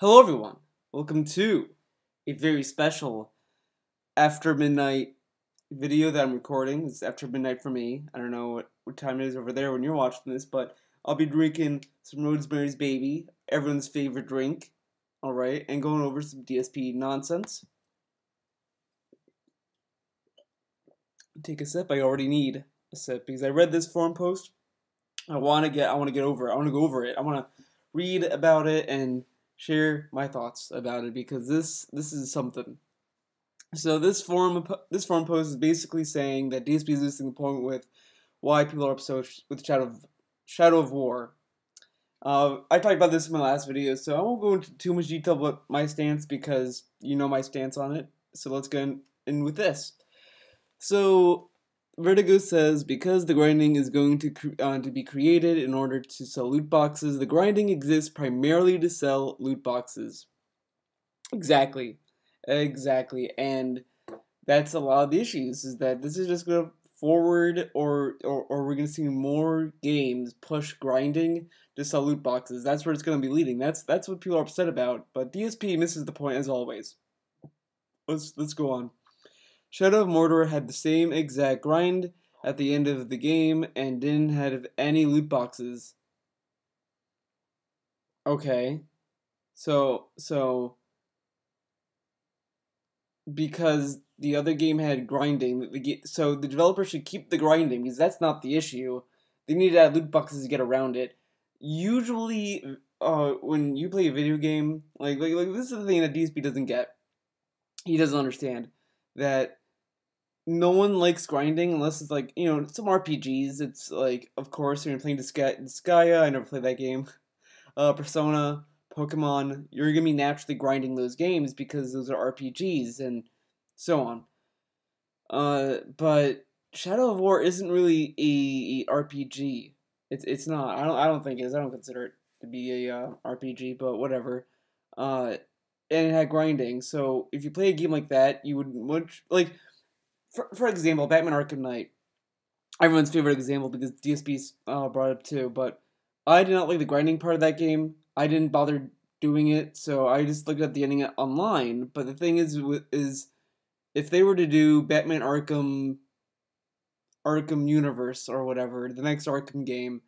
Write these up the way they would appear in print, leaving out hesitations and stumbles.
Hello everyone, welcome to a very special after midnight video that I'm recording. It's after midnight for me. I don't know what time it is over there when you're watching this, but I'll be drinking some Rosemary's Baby, everyone's favorite drink, alright, and going over some DSP nonsense. Take a sip. I already need a sip because I read this forum post. I want to get over it. I want to go over it. I want to read about it and share my thoughts about it because this is something. So this forum post is basically saying that DSP is missing the point with why people are upset with Shadow of War. I talked about this in my last video, so I won't go into too much detail about my stance because you know my stance on it. So let's get in with this. So Vertigo says, because the grinding is going to be created in order to sell loot boxes, the grinding exists primarily to sell loot boxes. Exactly, and that's a lot of the issues, is that this is just going to forward, or we're going to see more games push grinding to sell loot boxes. That's where it's going to be leading. That's what people are upset about, but DSP misses the point as always. Let's go on. Shadow of Mordor had the same exact grind at the end of the game and didn't have any loot boxes. Okay. So because the other game had grinding, so the developer should keep the grinding because that's not the issue. They need to add loot boxes to get around it. Usually, when you play a video game, like this is the thing that DSP doesn't get. He doesn't understand that no one likes grinding unless it's like, you know, some RPGs. It's like, of course, when you're playing Disgaea, I never played that game. Persona, Pokemon, you're gonna be naturally grinding those games because those are RPGs and so on. But Shadow of War isn't really a RPG. It's not. I don't think it is. I don't consider it to be a RPG, but whatever. And it had grinding. So if you play a game like that, you would much like. For example, Batman Arkham Knight. Everyone's favorite example because DSP brought it up too, but I did not like the grinding part of that game. I didn't bother doing it, so I just looked at the ending online. But the thing is if they were to do Batman Arkham Universe or whatever, the next Arkham game,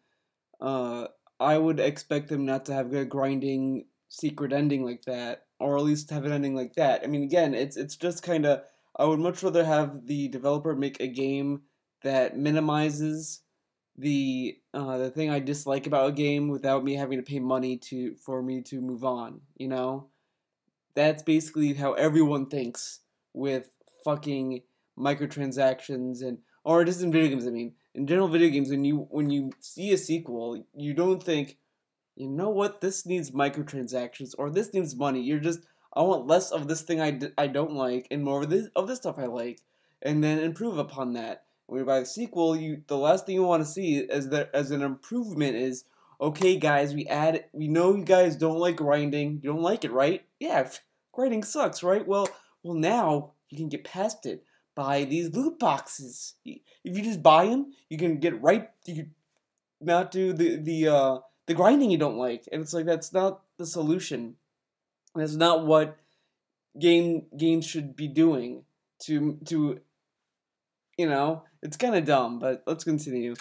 I would expect them not to have a grinding secret ending like that, or at least have an ending like that. I mean, again, it's just kind of. I would much rather have the developer make a game that minimizes the thing I dislike about a game without me having to pay money for me to move on, you know? That's basically how everyone thinks with fucking microtransactions or just in video games, I mean. In general video games, when you see a sequel, you don't think, you know what, this needs microtransactions or this needs money. You're just, I want less of this thing I don't like and more of this stuff I like, and then improve upon that. When you buy the sequel, the last thing you want to see as an improvement is, okay guys, we know you guys don't like grinding. You don't like it, right? Yeah, grinding sucks, right? Well now you can get past it. Buy these loot boxes. If you just buy them, you can get right. You can not do the grinding you don't like, and it's like that's not the solution. That's not what games should be doing to you know, it's kind of dumb, but let's continue.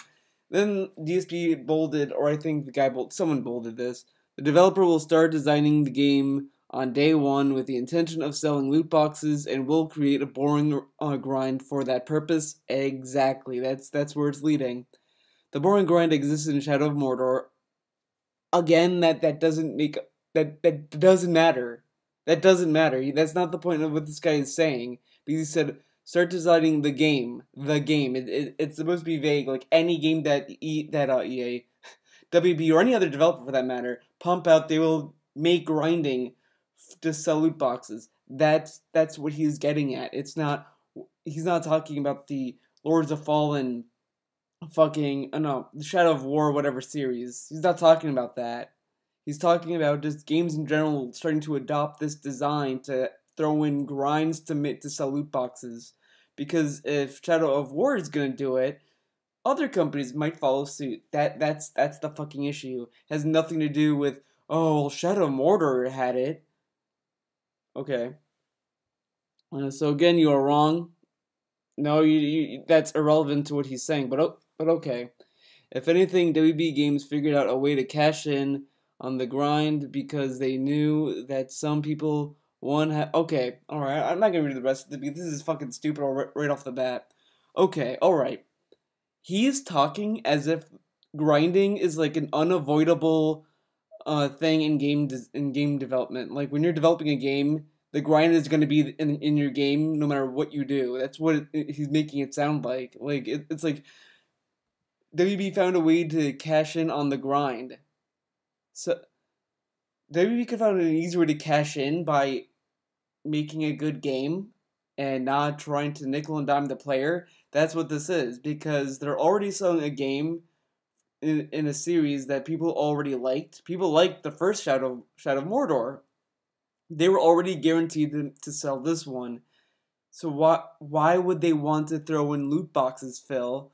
Then DSP bolded, or I think someone bolded this. The developer will start designing the game on day one with the intention of selling loot boxes and will create a boring grind for that purpose. Exactly, that's where it's leading. The boring grind exists in Shadow of Mordor. Again, that doesn't matter. That doesn't matter. That's not the point of what this guy is saying. Because he said, start designing the game. The game. It's supposed to be vague. Like any game that EA, WB, or any other developer for that matter, pump out, they will make grinding to sell loot boxes. That's what he's getting at. He's not talking about the Lords of Fallen fucking, the Shadow of War, whatever series. He's not talking about that. He's talking about just games in general starting to adopt this design to throw in grinds to sell loot boxes. Because if Shadow of War is gonna do it, other companies might follow suit. That's the fucking issue. It has nothing to do with, oh, well, Shadow of Mordor had it. Okay. So again, you are wrong. No, that's irrelevant to what he's saying. But okay. If anything, WB Games figured out a way to cash in on the grind because they knew that some people okay, all right. I'm not gonna read the rest of the because this is fucking stupid right off the bat. Okay, all right. He is talking as if grinding is like an unavoidable thing in game development. Like when you're developing a game, the grind is going to be in your game no matter what you do. That's what he's making it sound like. Like it's like WB found a way to cash in on the grind. So WB could find an easier way to cash in by making a good game and not trying to nickel and dime the player. That's what this is because they're already selling a game in a series that people already liked. People liked the first Shadow of Mordor. They were already guaranteed to sell this one. So why would they want to throw in loot boxes, Phil?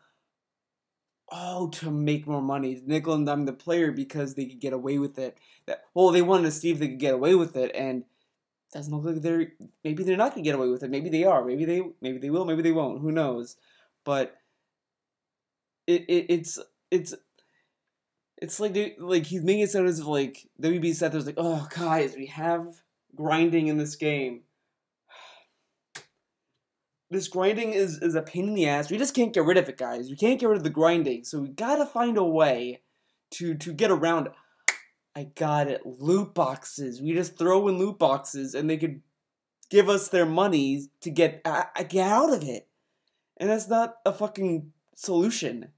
Oh, to make more money, nickel and dime the player because they could get away with it. They wanted to see if they could get away with it, and doesn't look like maybe they're not gonna get away with it. Maybe they are. Maybe they will. Maybe they won't. Who knows? But it's like he's making it sound as if like WB said there's like, oh guys, we have grinding in this game. This grinding is a pain in the ass. We just can't get rid of it, guys. We can't get rid of the grinding, so we gotta find a way to get around it. I got it. Loot boxes. We just throw in loot boxes, and they could give us their money to get out of it. And that's not a fucking solution.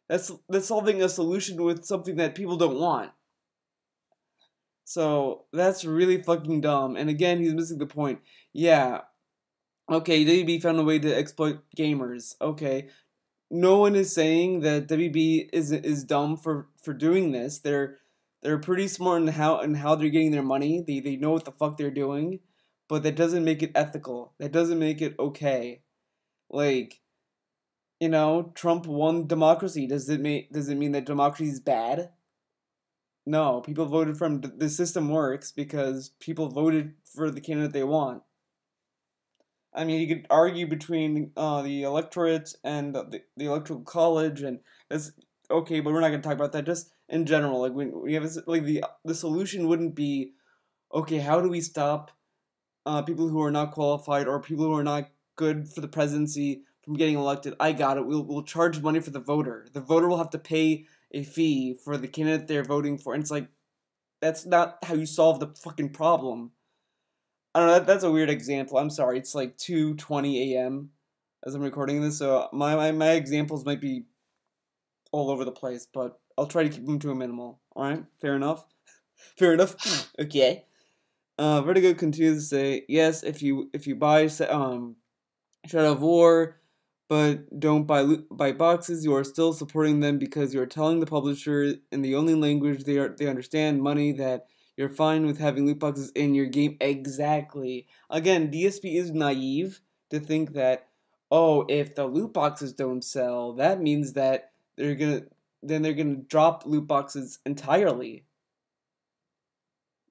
That's solving a solution with something that people don't want. So that's really fucking dumb. And again, he's missing the point. Yeah. Okay, WB found a way to exploit gamers. Okay. No one is saying that WB is dumb for doing this. They're pretty smart in how they're getting their money. They know what the fuck they're doing, but that doesn't make it ethical. That doesn't make it okay. Like, Trump won democracy. Does it mean that democracy is bad? No, people voted for him. The system works because people voted for the candidate they want. I mean, you could argue between the electorate and the electoral college, and that's okay, but we're not going to talk about that. Just in general, like when we have the solution wouldn't be okay. How do we stop people who are not qualified or people who are not good for the presidency from getting elected? I got it. We'll charge money for the voter. The voter will have to pay a fee for the candidate they're voting for. And it's like that's not how you solve the fucking problem. I don't know, that's a weird example. I'm sorry. It's like 2:20 a.m. as I'm recording this, so my examples might be all over the place, but I'll try to keep them to a minimal. Alright? Fair enough? Fair enough? Okay. Vertigo continues to say, yes, if you buy Shadow of War, but don't buy boxes, you are still supporting them because you are telling the publisher in the only language they understand money that you're fine with having loot boxes in your game. Exactly. Again, DSP is naive to think that, oh, if the loot boxes don't sell, that means that they're gonna drop loot boxes entirely.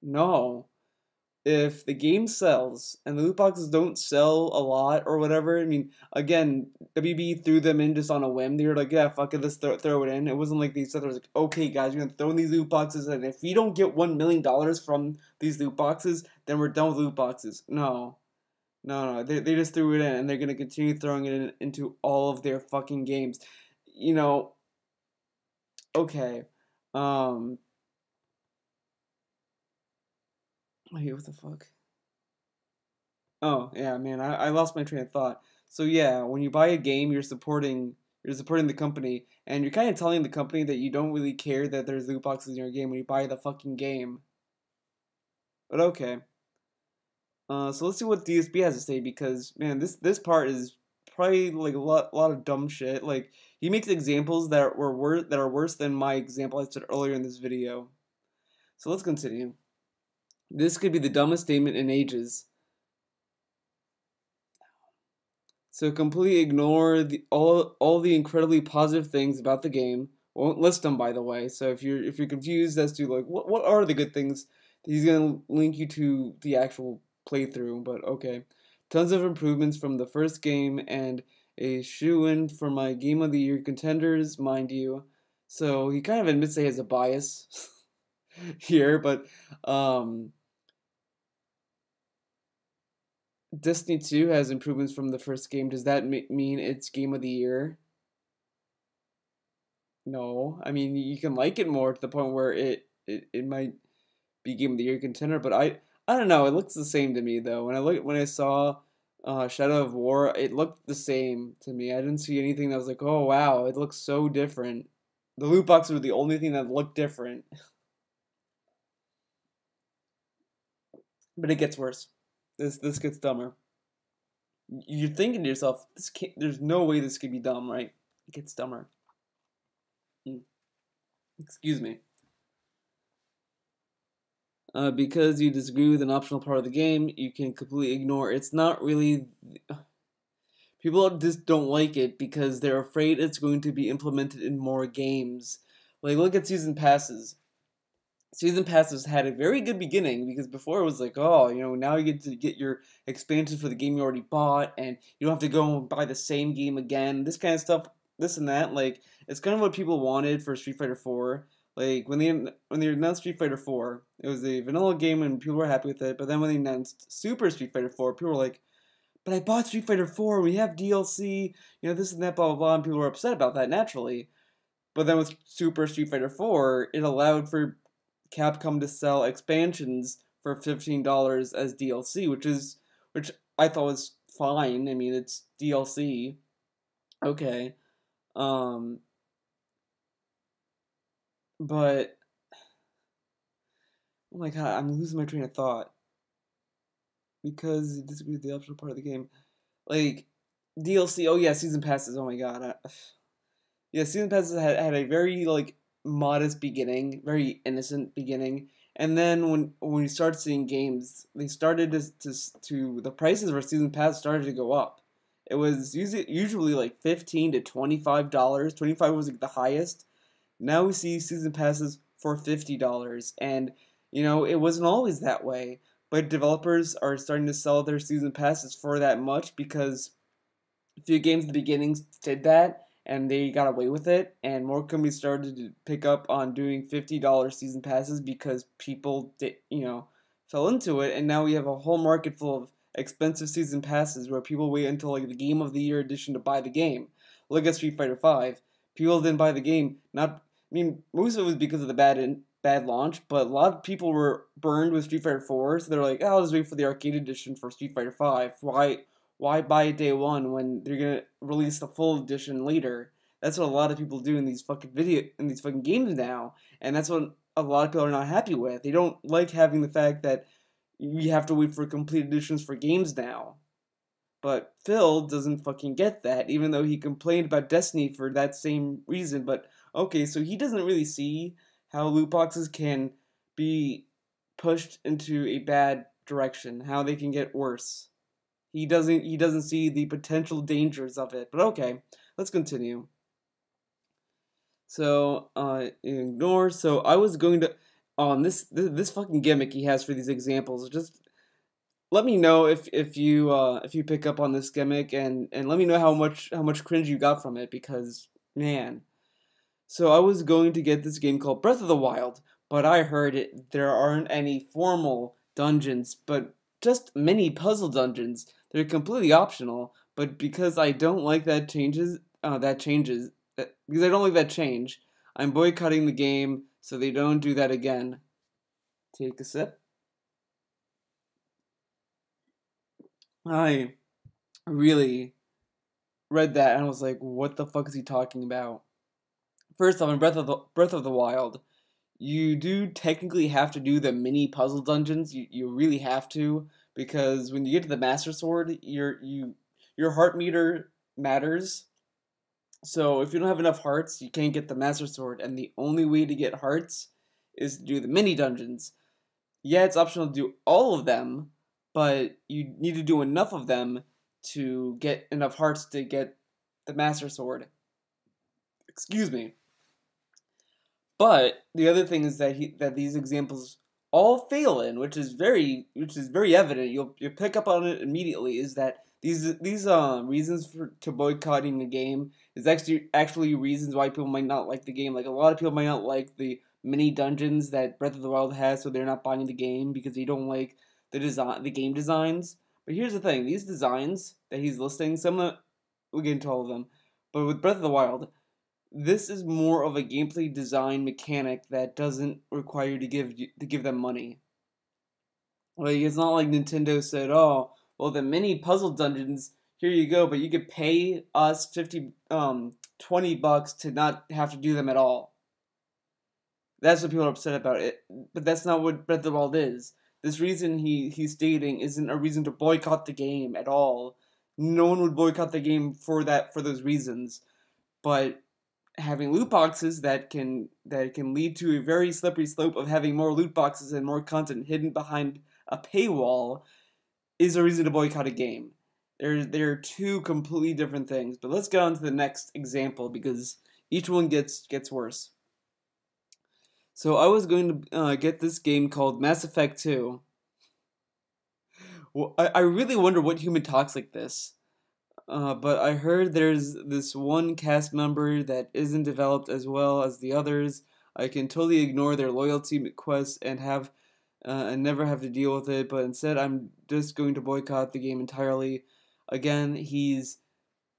No. If the game sells and the loot boxes don't sell a lot or whatever, I mean, again, WB threw them in just on a whim. They were like, yeah, fuck it, let's throw it in. It wasn't like they said, it was like, okay, guys, we're gonna throw in these loot boxes, and if we don't get $1 million from these loot boxes, then we're done with loot boxes. No. They just threw it in, and they're gonna continue throwing it into all of their fucking games. Okay. Wait, what the fuck? Oh, yeah, man, I lost my train of thought. So yeah, when you buy a game, you're supporting the company, and you're kind of telling the company that you don't really care that there's loot boxes in your game when you buy the fucking game. But okay. So let's see what DSP has to say, because man, this part is probably like a lot of dumb shit. Like he makes examples that are worse than my example I said earlier in this video. So let's continue. This could be the dumbest statement in ages. So completely ignore all the incredibly positive things about the game. Won't list them, by the way. So if you're confused as to like what are the good things, he's gonna link you to the actual playthrough. But okay, tons of improvements from the first game and a shoe-in for my Game of the Year contenders, mind you. So he kind of admits that he has a bias here, but um, Destiny 2 has improvements from the first game. Does that mean it's Game of the Year? No, I mean you can like it more to the point where it might be Game of the Year contender, but I don't know. It looks the same to me though. When I saw Shadow of War, it looked the same to me. I didn't see anything that was like, oh wow, it looks so different. The loot boxes were the only thing that looked different, but it gets worse. This gets dumber. You're thinking to yourself, this can't, there's no way this could be dumb, right? It gets dumber. Excuse me. Because you disagree with an optional part of the game, you can completely ignore. It's not really. People just don't like it because they're afraid it's going to be implemented in more games. Like, look at season passes. Season passes had a very good beginning because before it was like, oh, now you get to get your expansion for the game you already bought, and you don't have to go and buy the same game again. This kind of stuff, this and that. Like, it's kind of what people wanted for Street Fighter 4. Like when they announced Street Fighter 4, it was a vanilla game and people were happy with it. But then when they announced Super Street Fighter 4, people were like, "But I bought Street Fighter 4. We have DLC. This and that, blah blah blah." And people were upset about that naturally. But then with Super Street Fighter 4, it allowed for Capcom to sell expansions for $15 as DLC, which I thought was fine. I mean, it's DLC. Okay. Um, but oh my god, I'm losing my train of thought because you disagree with the optional part of the game. Like DLC. Oh yeah, season passes. Oh my god. Yeah, season passes had a very like modest beginning, very innocent beginning, and then when you start seeing games, they started to the prices for season pass started to go up. It was usually like $15 to $25. 25 was like the highest. Now we see season passes for $50, and it wasn't always that way. But developers are starting to sell their season passes for that much because a few games at the beginning did that, and they got away with it. And more companies started to pick up on doing $50 season passes because people fell into it, and now we have a whole market full of expensive season passes where people wait until like the Game of the Year edition to buy the game. Look at Street Fighter 5. People didn't buy the game. Not, I mean, most of it was because of the bad launch, but a lot of people were burned with Street Fighter 4, so they're like, "Oh, I'll just wait for the arcade edition for Street Fighter 5. Why buy it day one when they're gonna release the full edition later?" That's what a lot of people do in these fucking games now, and that's what a lot of people are not happy with. They don't like having the fact that we have to wait for complete editions for games now. But Phil doesn't fucking get that, even though he complained about Destiny for that same reason. But okay, so he doesn't really see how loot boxes can be pushed into a bad direction, how they can get worse. He doesn't see the potential dangers of it. But okay, let's continue. So ignore. So I was going to on this fucking gimmick he has for these examples. Just let me know if you pick up on this gimmick, and let me know how much cringe you got from it, because man. So I was going to get this game called Breath of the Wild, but I heard there aren't any formal dungeons, but just mini puzzle dungeons. They're completely optional, but because I don't like because I don't like that change, I'm boycotting the game so they don't do that again. Take a sip. I really read that and I was like, what the fuck is he talking about? First off, in Breath of the Wild, you do technically have to do the mini puzzle dungeons. You really have to, because when you get to the Master Sword, your heart meter matters. So if you don't have enough hearts, you can't get the Master Sword, and the only way to get hearts is to do the mini dungeons. Yeah, it's optional to do all of them, but you need to do enough of them to get enough hearts to get the Master Sword. Excuse me. But the other thing is that these examples all fail in, which is very evident. You'll pick up on it immediately. Is that these reasons to boycotting a game is actually reasons why people might not like the game. Like a lot of people might not like the mini dungeons that Breath of the Wild has, so they're not buying the game because they don't like the game designs. But here's the thing: these designs that he's listing, we'll get into all of them. But with Breath of the Wild, this is more of a gameplay design mechanic that doesn't require you to give them money. Like it's not like Nintendo said, "Oh, well, the mini puzzle dungeons, here you go, but you could pay us $20 to not have to do them at all." That's what people are upset about it, but that's not what Breath of the Wild is. This reason he's stating isn't a reason to boycott the game at all. No one would boycott the game for those reasons, but having loot boxes that can lead to a very slippery slope of having more loot boxes and more content hidden behind a paywall is a reason to boycott a game. They're two completely different things. But let's get on to the next example because each one gets worse. So I was going to get this game called Mass Effect 2. Well, I really wonder what human talks like this. But I heard there's this one cast member that isn't developed as well as the others. I can totally ignore their loyalty quests and never have to deal with it, but instead I'm just going to boycott the game entirely. Again, he's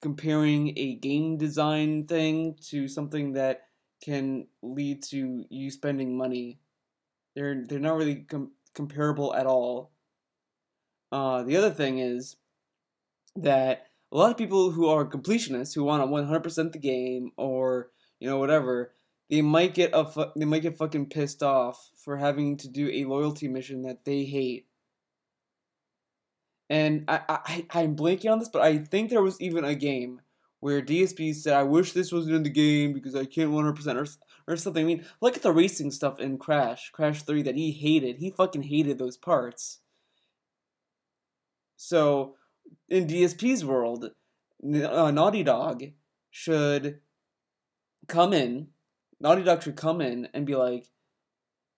comparing a game design thing to something that can lead to you spending money. They're not really comparable at all. The other thing is that a lot of people who are completionists who want to 100% the game or whatever, they might get fucking pissed off for having to do a loyalty mission that they hate. And I'm blanking on this, but I think there was even a game where DSP said, "I wish this wasn't in the game because I can't 100% or something." I mean, look at the racing stuff in Crash 3 that he hated. He fucking hated those parts. So in DSP's world, Naughty Dog should come in. Naughty Dog should come in and be like,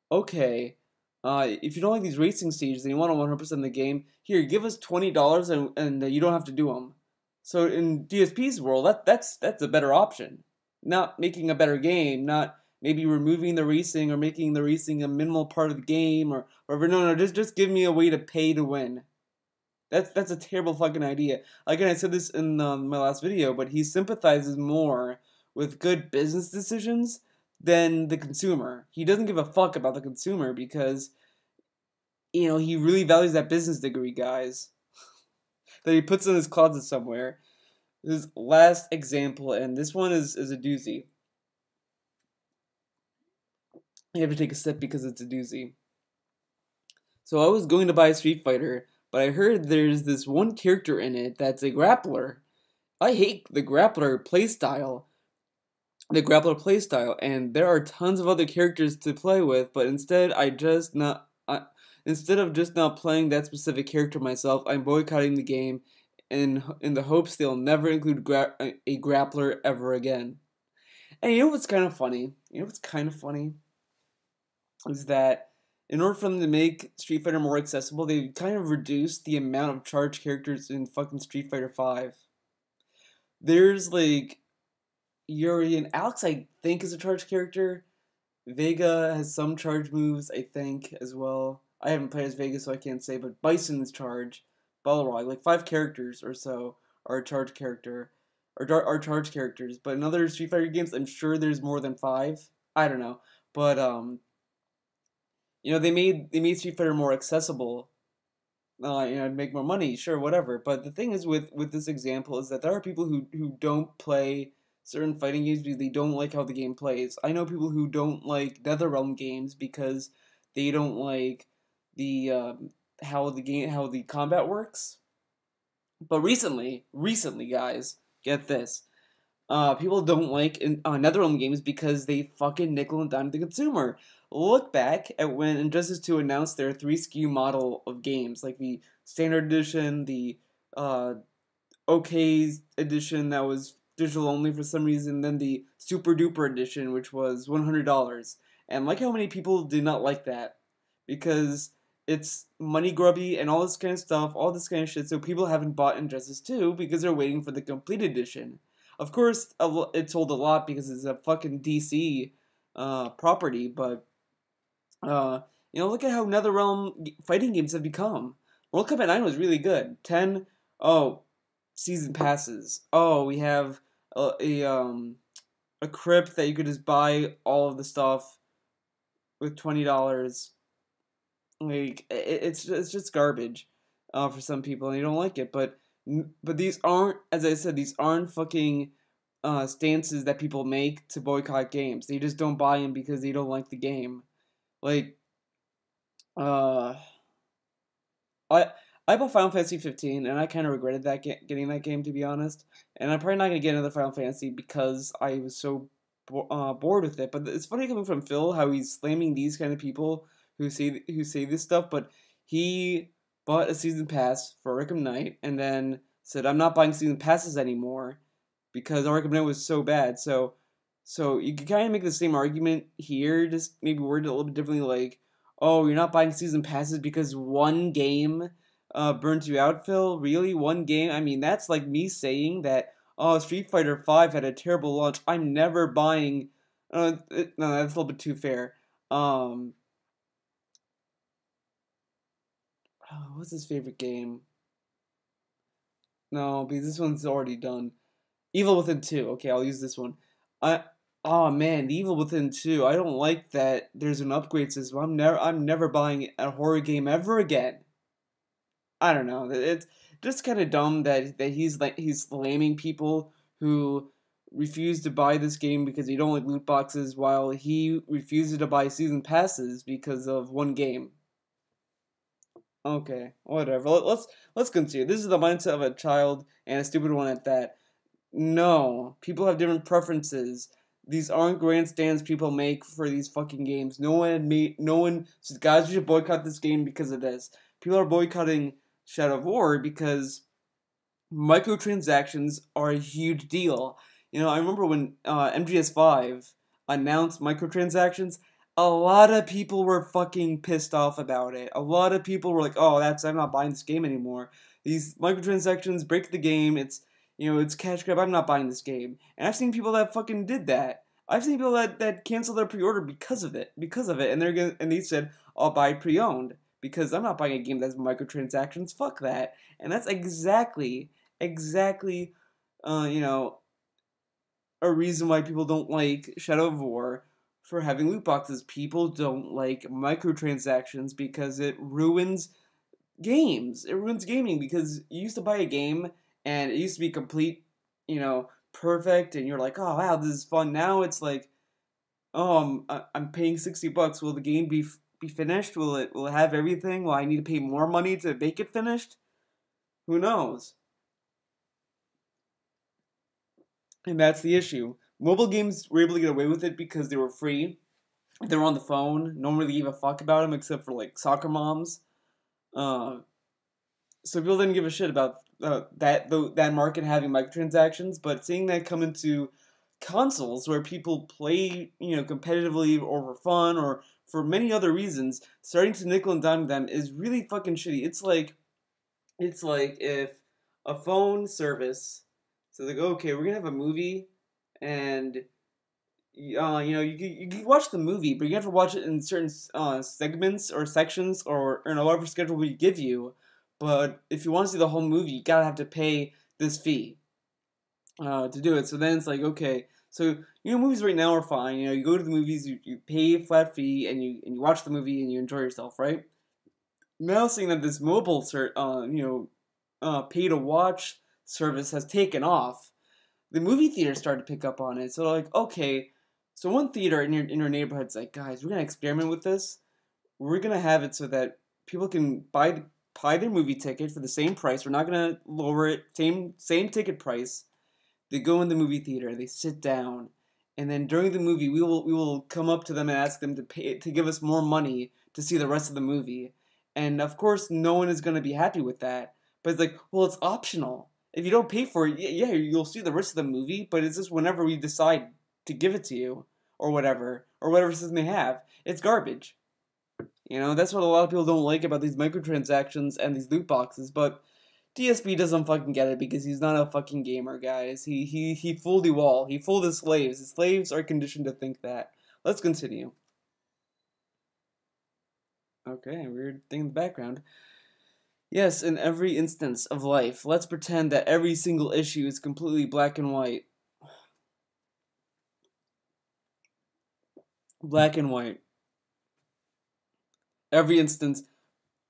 "Okay, if you don't like these racing stages and you want to 100% the game, here, give us $20 and you don't have to do them." So in DSP's world, that's a better option. Not making a better game, not maybe removing the racing or making the racing a minimal part of the game or whatever. No, just give me a way to pay to win. That's a terrible fucking idea. Again, I said this in my last video, but he sympathizes more with good business decisions than the consumer. He doesn't give a fuck about the consumer because, he really values that business degree, guys, that he puts in his closet somewhere. His last example, and this one is a doozy. You have to take a sip because it's a doozy. So I was going to buy Street Fighter, but I heard there's this one character in it that's a grappler. I hate the grappler playstyle. And there are tons of other characters to play with, but instead instead of just not playing that specific character myself, I'm boycotting the game in the hopes they'll never include a grappler ever again. And you know what's kind of funny? Is that in order for them to make Street Fighter more accessible, they kind of reduced the amount of charged characters in fucking Street Fighter 5. There's like Yuri and Alex, I think, is a charged character. Vega has some charge moves, I think, as well. I haven't played as Vega, so I can't say, but Bison is charged. Balrog, like 5 characters or so are a charged character, are charged characters. But in other Street Fighter games, I'm sure there's more than 5. I don't know, but they made Street Fighter more accessible. To make more money, sure, whatever. But the thing is with this example is that there are people who don't play certain fighting games because they don't like how the game plays. I know people who don't like NetherRealm games because they don't like the how the combat works. But recently, guys, get this. People don't like NetherRealm games because they fucking nickel and dime the consumer. Look back at when Injustice 2 announced their 3 SKU model of games, like the Standard Edition, the OK Edition that was digital only for some reason, then the Super Duper Edition, which was $100. And like how many people do not like that, because it's money grubby and all this kind of stuff, all this kind of shit. So people haven't bought Injustice 2 because they're waiting for the complete edition. Of course, it sold a lot because it's a fucking DC property, but look at how NetherRealm fighting games have become. World Cup at 9 was really good. 10, oh, season passes. Oh, we have a crypt that you could just buy all of the stuff with $20. Like it's just garbage for some people, and you don't like it. But these aren't, as I said, these aren't fucking stances that people make to boycott games. They just don't buy them because they don't like the game. Like, I I bought Final Fantasy 15, and I kind of regretted that getting that game, to be honest. And I'm probably not gonna get another Final Fantasy because I was so bored with it. But it's funny coming from Phil how he's slamming these kind of people who say this stuff. But he bought a season pass for Arkham Knight, and then said, "I'm not buying season passes anymore because Arkham Knight was so bad." So you can kind of make the same argument here, just maybe worded a little bit differently, like, "Oh, you're not buying season passes because one game burnt you out, Phil? Really? One game? I mean, that's like me saying that, oh, Street Fighter V had a terrible launch. I'm never buying." No, that's a little bit too fair. What's his favorite game? No, because this one's already done. Evil Within 2. Okay, I'll use this one. Oh man, the Evil Within 2. I don't like that there's an upgrade system. I'm never buying a horror game ever again. I don't know. It's just kind of dumb that he's blaming people who refuse to buy this game because they don't like loot boxes, while he refuses to buy season passes because of one game. Okay, whatever. Let's continue. This is the mindset of a child, and a stupid one at that. No, people have different preferences. These aren't grandstands people make for these fucking games. No one says, "Guys, we should boycott this game because of this." People are boycotting Shadow of War because microtransactions are a huge deal. I remember when MGS5 announced microtransactions, a lot of people were fucking pissed off about it. A lot of people were like, "Oh, I'm not buying this game anymore. These microtransactions break the game. It's cash grab. I'm not buying this game." And I've seen people that fucking did that. I've seen people that canceled their pre-order because of it, and they said, "I'll buy pre-owned because I'm not buying a game that's microtransactions. Fuck that." And that's exactly, a reason why people don't like Shadow of War for having loot boxes. People don't like microtransactions because it ruins games. It ruins gaming because you used to buy a game and it used to be complete, perfect, and you're like, "Oh wow, this is fun." Now it's like, "Oh, I'm paying $60. Will the game be finished? Will it have everything? Will I need to pay more money to make it finished? Who knows?" And that's the issue. Mobile games were able to get away with it because they were free. They were on the phone. No one really gave a fuck about them except for like soccer moms. So people didn't give a shit about that market having microtransactions. But seeing that come into consoles where people play, competitively or for fun or for many other reasons, starting to nickel and dime them is really fucking shitty. It's like if a phone service says like, "Okay, we're gonna have a movie, and you can watch the movie, but you have to watch it in certain segments or sections or whatever schedule we give you. But if you want to see the whole movie, you gotta have to pay this fee to do it." So then it's like, okay, so movies right now are fine. You go to the movies, you pay a flat fee, and you watch the movie and you enjoy yourself, right? Now seeing that this mobile pay to watch service has taken off, the movie theaters started to pick up on it. So like, okay, so one theater in your neighborhood's like, "Guys, we're gonna experiment with this. We're gonna have it so that people can buy their movie ticket for the same price. We're not gonna lower it. Same ticket price." They go in the movie theater. They sit down, and then during the movie, we will come up to them and ask them to give us more money to see the rest of the movie. And of course, no one is gonna be happy with that. But it's like, well, it's optional. If you don't pay for it, yeah, you'll see the rest of the movie, but it's just whenever we decide to give it to you. or whatever system they have. It's garbage. You know, that's what a lot of people don't like about these microtransactions and these loot boxes, but DSP doesn't fucking get it because he's not a fucking gamer, guys. He fooled you all. He fooled his slaves. His slaves are conditioned to think that. Let's continue. Okay, weird thing in the background. Yes, in every instance of life, let's pretend that every single issue is completely black and white. Black and white. Every instance,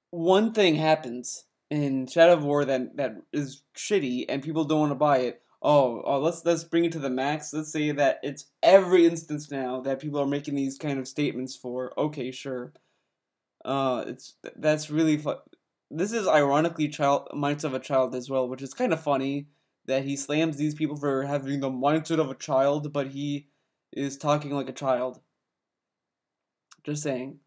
one thing happens in Shadow of War that is shitty and people don't want to buy it. Let's bring it to the max. Let's say that it's every instance now that people are making these kind of statements for. Okay, sure. That's really fun. This is ironically mindset of a child as well, which is kind of funny that he slams these people for having the mindset of a child, but he is talking like a child. Just saying.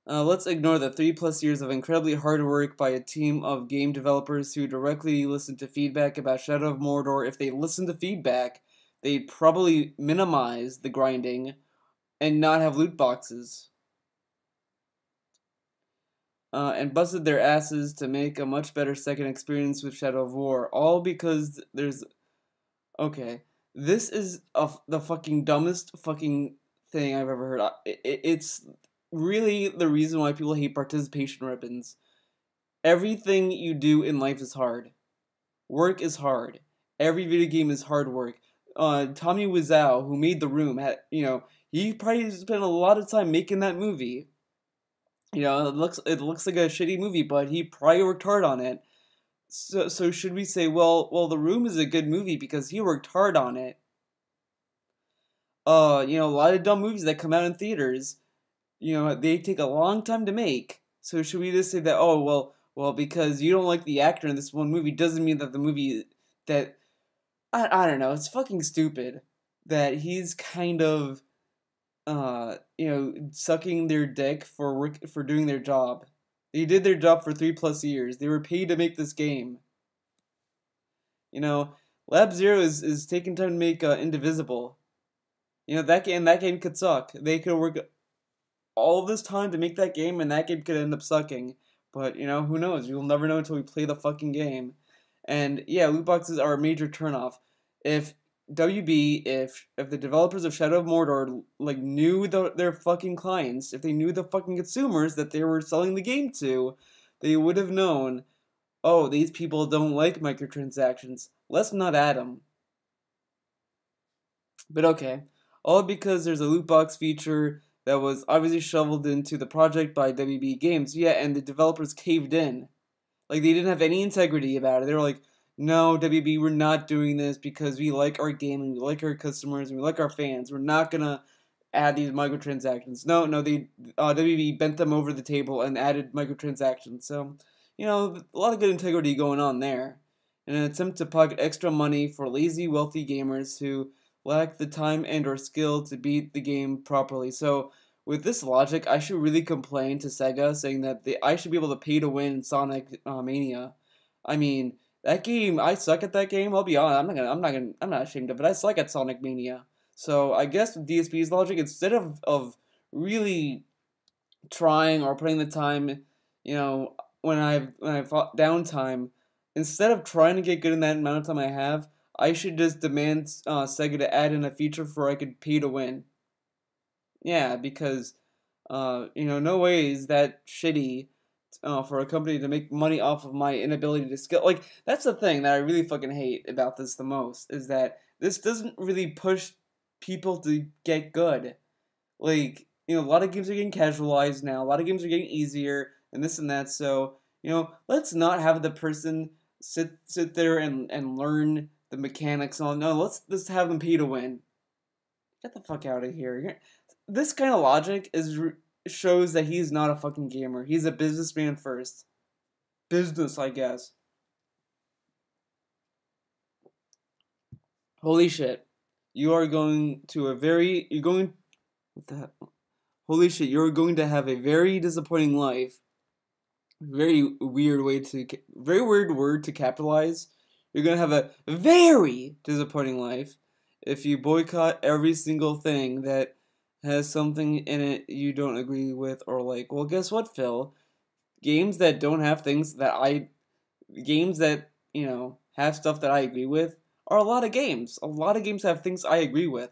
Let's ignore the 3+ years of incredibly hard work by a team of game developers who directly listen to feedback about Shadow of Mordor. If they listen to feedback, they'd probably minimize the grinding and not have loot boxes. And busted their asses to make a much better second experience with Shadow of War. All because there's... Okay. This is the fucking dumbest fucking thing I've ever heard. It's really the reason why people hate participation ribbons. Everything you do in life is hard. Work is hard. Every video game is hard work. Tommy Wiseau, who made The Room, he probably spent a lot of time making that movie. You know, it looks like a shitty movie, but he probably worked hard on it. So should we say, well, The Room is a good movie because he worked hard on it? A lot of dumb movies that come out in theaters, they take a long time to make. So should we just say that, well, because you don't like the actor in this one movie doesn't mean that the movie that I don't know, it's fucking stupid that he's kind of sucking their dick for doing their job. They did their job for 3+ years. They were paid to make this game. Lab Zero is taking time to make Indivisible. That game could suck. They could work all this time to make that game, and that game could end up sucking. But, who knows? We'll never know until we play the fucking game. And, yeah, loot boxes are a major turnoff. If the developers of Shadow of Mordor, knew their fucking clients, if they knew the fucking consumers that they were selling the game to, they would have known, oh, these people don't like microtransactions. Let's not add them. But okay. All because there's a loot box feature that was obviously shoveled into the project by WB Games. Yeah, and the developers caved in. They didn't have any integrity about it. They were like, no, WB, we're not doing this because we like our game and we like our customers and we like our fans. We're not gonna add these microtransactions. No, WB bent them over the table and added microtransactions. So, a lot of good integrity going on there. In an attempt to pocket extra money for lazy, wealthy gamers who lack the time and or skill to beat the game properly. So, with this logic, I should really complain to Sega, saying that I should be able to pay to win Sonic Mania. I mean, that game, I suck at that game. I'll be honest. I'm not ashamed of it. I suck at Sonic Mania. So I guess with DSP's logic, instead of really trying or putting the time, when I've downtime, instead of trying to get good in that amount of time I have, I should just demand Sega to add in a feature where I could pay to win. Yeah, because no way is that shitty for a company to make money off of my inability to skill. That's the thing that I really fucking hate about this the most, is that this doesn't really push people to get good. A lot of games are getting casualized now. A lot of games are getting easier and this and that. So, let's not have the person sit there and learn the mechanics on. No, let's have them pay to win. Get the fuck out of here. This kind of logic shows that he's not a fucking gamer. He's a businessman first. Business, I guess. Holy shit. You're going to have a very disappointing life. Very weird word to capitalize. You're going to have a very disappointing life if you boycott every single thing that has something in it you don't agree with or like, well, guess what, Phil? Games that don't have things that games that, have stuff that I agree with are a lot of games. A lot of games have things I agree with,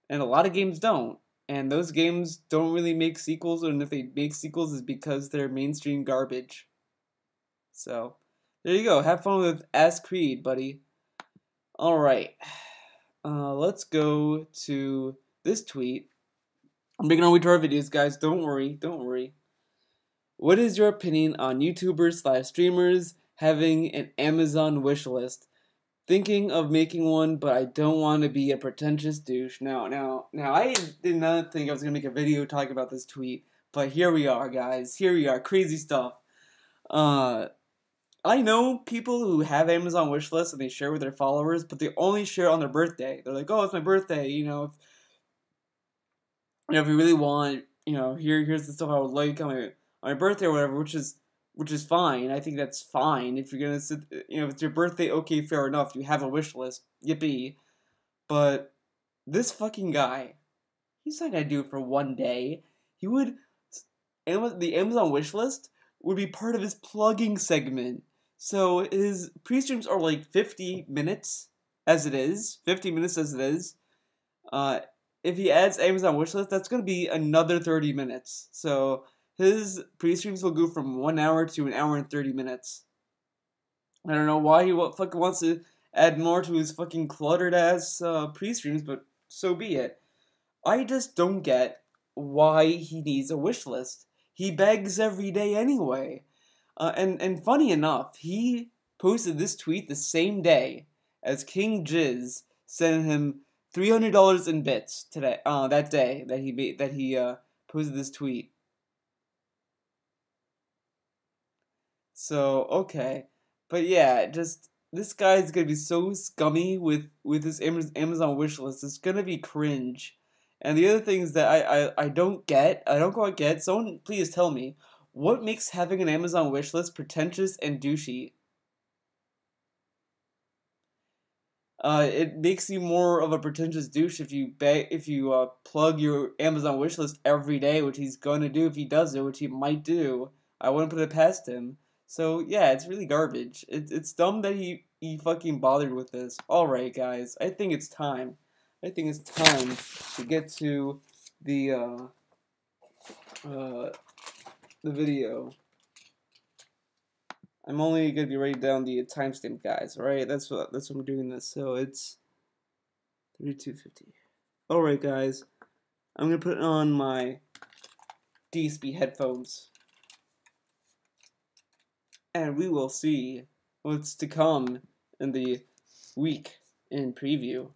and a lot of games don't. And those games don't really make sequels, and if they make sequels, it's because they're mainstream garbage. So, there you go. Have fun with Ask Creed, buddy. Alright. Let's go to this tweet. I'm making our way to our videos, guys. Don't worry. Don't worry. What is your opinion on YouTubers/streamers having an Amazon wish list? Thinking of making one, but I don't want to be a pretentious douche. Now, I did not think I was going to make a video talking about this tweet, but here we are, guys. Here we are. Crazy stuff. I know people who have Amazon wish lists and they share with their followers, but they only share on their birthday. They're like, oh, it's my birthday, if you really want, here's the stuff I would like on my birthday or whatever, which is fine. I think that's fine. If you're gonna sit, if it's your birthday, okay, fair enough. You have a wish list, yippee. But this fucking guy, he's not gonna do it for one day. The Amazon wish list would be part of his plugging segment. So his pre-streams are like 50 minutes as it is. 50 minutes as it is. If he adds Amazon wishlist, that's going to be another 30 minutes. So his pre-streams will go from 1 hour to 1 hour and 30 minutes. I don't know why he fucking wants to add more to his fucking cluttered ass pre-streams, but so be it. I just don't get why he needs a wishlist. He begs every day anyway. And funny enough, he posted this tweet the same day as King Jizz sent him $300 in bits today. That day that he posted this tweet. So okay, but yeah, just this guy's gonna be so scummy with his Amazon wishlist. It's gonna be cringe. And the other things that I don't quite get. Someone please tell me, what makes having an Amazon wishlist pretentious and douchey? It makes you more of a pretentious douche if you plug your Amazon wishlist every day, which he's gonna do if he does it, which he might do. I wouldn't put it past him. So yeah, it's really garbage. It's dumb that he fucking bothered with this. All right, guys, I think it's time. To get to the video. I'm only gonna be writing down the timestamp, guys. All right, that's what I'm doing this. So it's 32:50. All right, guys, I'm gonna put on my DSP headphones, and we will see what's to come in the week in preview.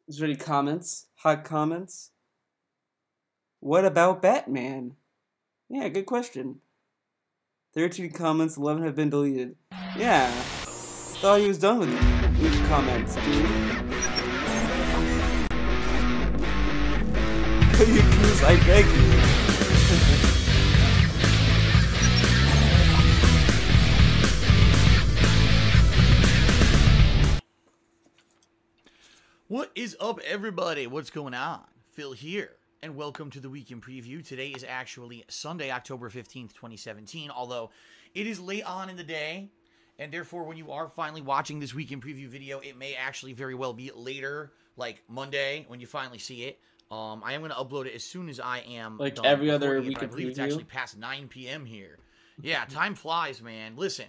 Is there any comments? Hot comments? What about Batman? Yeah, good question. 13 comments, 11 have been deleted. Yeah, thought he was done with comments, dude. Goose, I beg you. What is up, everybody? What's going on? Phil here, and welcome to the Week in Preview. Today is actually Sunday, October 15th, 2017, although it is late on in the day, and therefore when you are finally watching this Week in Preview video, it may actually very well be later, like Monday, when you finally see it. I am going to upload it as soon as I am like done every other Week in Preview. I believe it's actually past 9 p.m. here. Yeah, time flies, man. Listen,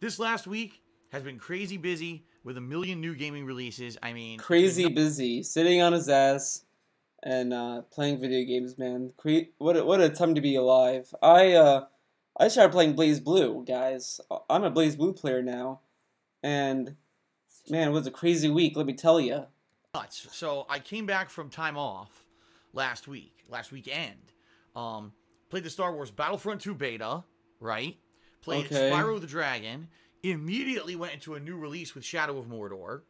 this last week has been crazy busy with a million new gaming releases. I mean, crazy busy, sitting on his ass and playing video games, man. What a time to be alive. I started playing Blaze Blue, guys. I'm a Blaze Blue player now, and man, it was a crazy week. Let me tell you. So I came back from time off last weekend. Played the Star Wars Battlefront 2 beta, right? Played Spyro the Dragon. Immediately went into a new release with Shadow of Mordor.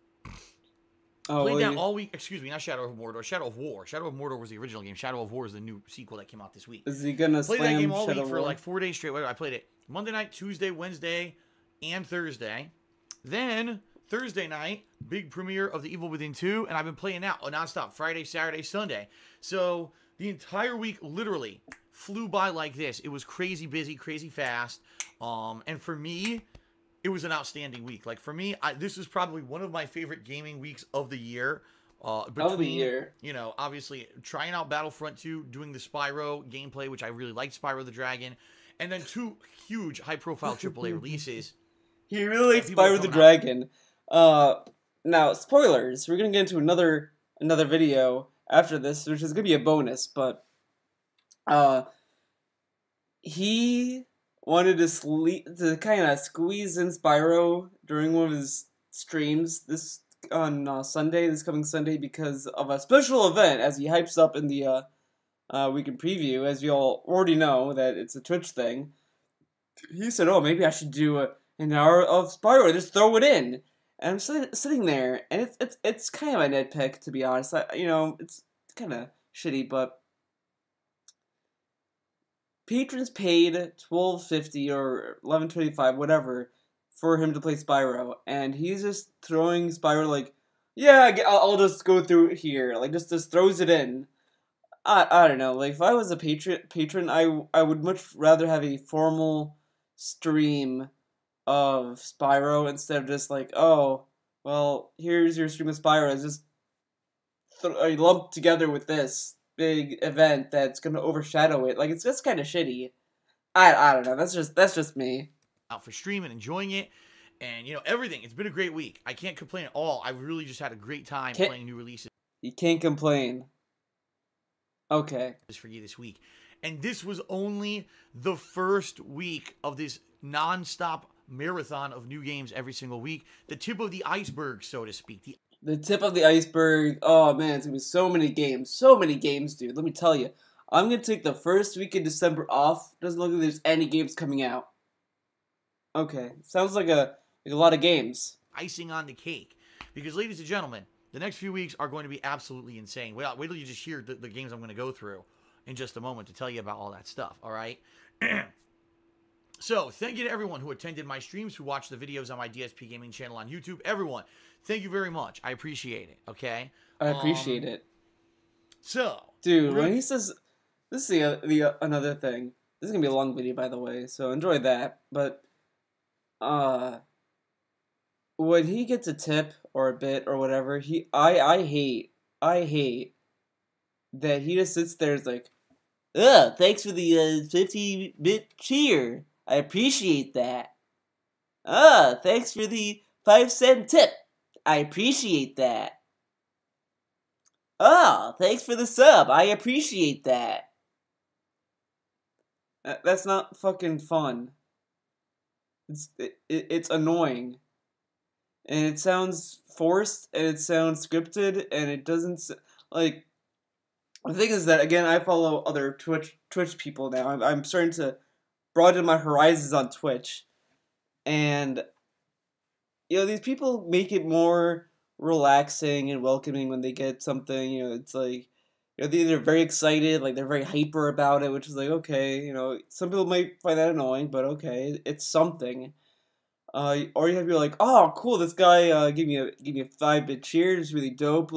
Played that all week. Excuse me, not Shadow of Mordor. Shadow of War. Shadow of Mordor was the original game. Shadow of War is the new sequel that came out this week. Is he gonna play that game all week for like 4 days straight? I played it Monday night, Tuesday, Wednesday, and Thursday. Then Thursday night, big premiere of The Evil Within 2, and I've been playing now nonstop, Friday, Saturday, Sunday. So the entire week literally flew by like this. It was crazy busy, crazy fast. And for me, it was an outstanding week. Like for me, this was probably one of my favorite gaming weeks of the year. You know, obviously trying out Battlefront 2, doing the Spyro gameplay, which I really liked, Spyro the Dragon, and then 2 huge high-profile AAA releases. He really likes Spyro the Dragon. Now, spoilers. We're gonna get into another video after this, which is gonna be a bonus, but he wanted to kind of squeeze in Spyro during one of his streams on Sunday, this coming Sunday, because of a special event, as he hypes up in the weekend preview. As you all already know, that it's a Twitch thing. He said, "Oh, maybe I should do an hour of Spyro, just throw it in." And I'm sitting there, and it's kind of a nitpick, to be honest. It's kind of shitty, but patrons paid $12.50 or $11.25, whatever, for him to play Spyro, and he's just throwing Spyro like, yeah, I'll just go through here, like just throws it in. I don't know. Like if I was a patron, I would much rather have a formal stream of Spyro instead of just like, oh, well, here's your stream of Spyro. It's just lumped together with this big event that's gonna overshadow it. Like it's just kind of shitty. I don't know. That's just me. Out for streaming, enjoying it, and everything. It's been a great week. I can't complain at all. I really just had a great time playing new releases. You can't complain. Okay. For you this week, and this was only the first week of this non-stop marathon of new games every single week. The tip of the iceberg, so to speak. The tip of the iceberg. Oh man, it's gonna be so many games, dude. Let me tell you, I'm gonna take the first week in December off. Doesn't look like there's any games coming out. Okay, sounds like a lot of games. Icing on the cake, because ladies and gentlemen, the next few weeks are going to be absolutely insane. Wait till you just hear the games I'm going to go through in just a moment to tell you about all that stuff. All right. So, thank you to everyone who attended my streams, who watched the videos on my DSP Gaming channel on YouTube. Everyone, thank you very much. I appreciate it, okay? I appreciate it. So... Dude, when he says... This is another thing. This is going to be a long video, by the way, so enjoy that. But, when he gets a tip or a bit or whatever, I hate that he just sits there and is like, ugh, thanks for the 50-bit cheer. I appreciate that. Thanks for the 5-cent tip. I appreciate that. Thanks for the sub. I appreciate that. That's not fucking fun. It's annoying. And it sounds forced, and it sounds scripted, and it doesn't, like, the thing is that, again, I follow other Twitch people now. I'm starting to broaden my horizons on Twitch, and, these people make it more relaxing and welcoming when they get something. It's like, they're very excited, like, they're very hyper about it, which is like, okay, some people might find that annoying, but okay, it's something. Or you have people like, oh, cool, this guy give me a 5-bit cheer, it's really dope.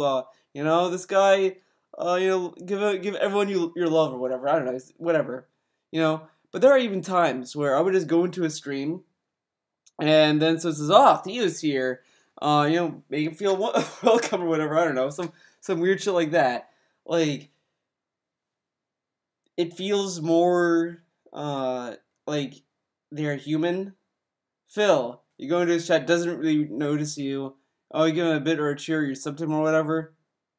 This guy, give everyone your love or whatever. I don't know, whatever. But there are even times where I would just go into a stream, and then so it says, oh, Theo's here. Make him feel welcome or whatever. I don't know, some weird shit like that. Like, it feels more like they're human. Phil, you go into his chat, doesn't really notice you. Oh, you give him a bit or a cheer, you subbed him or whatever.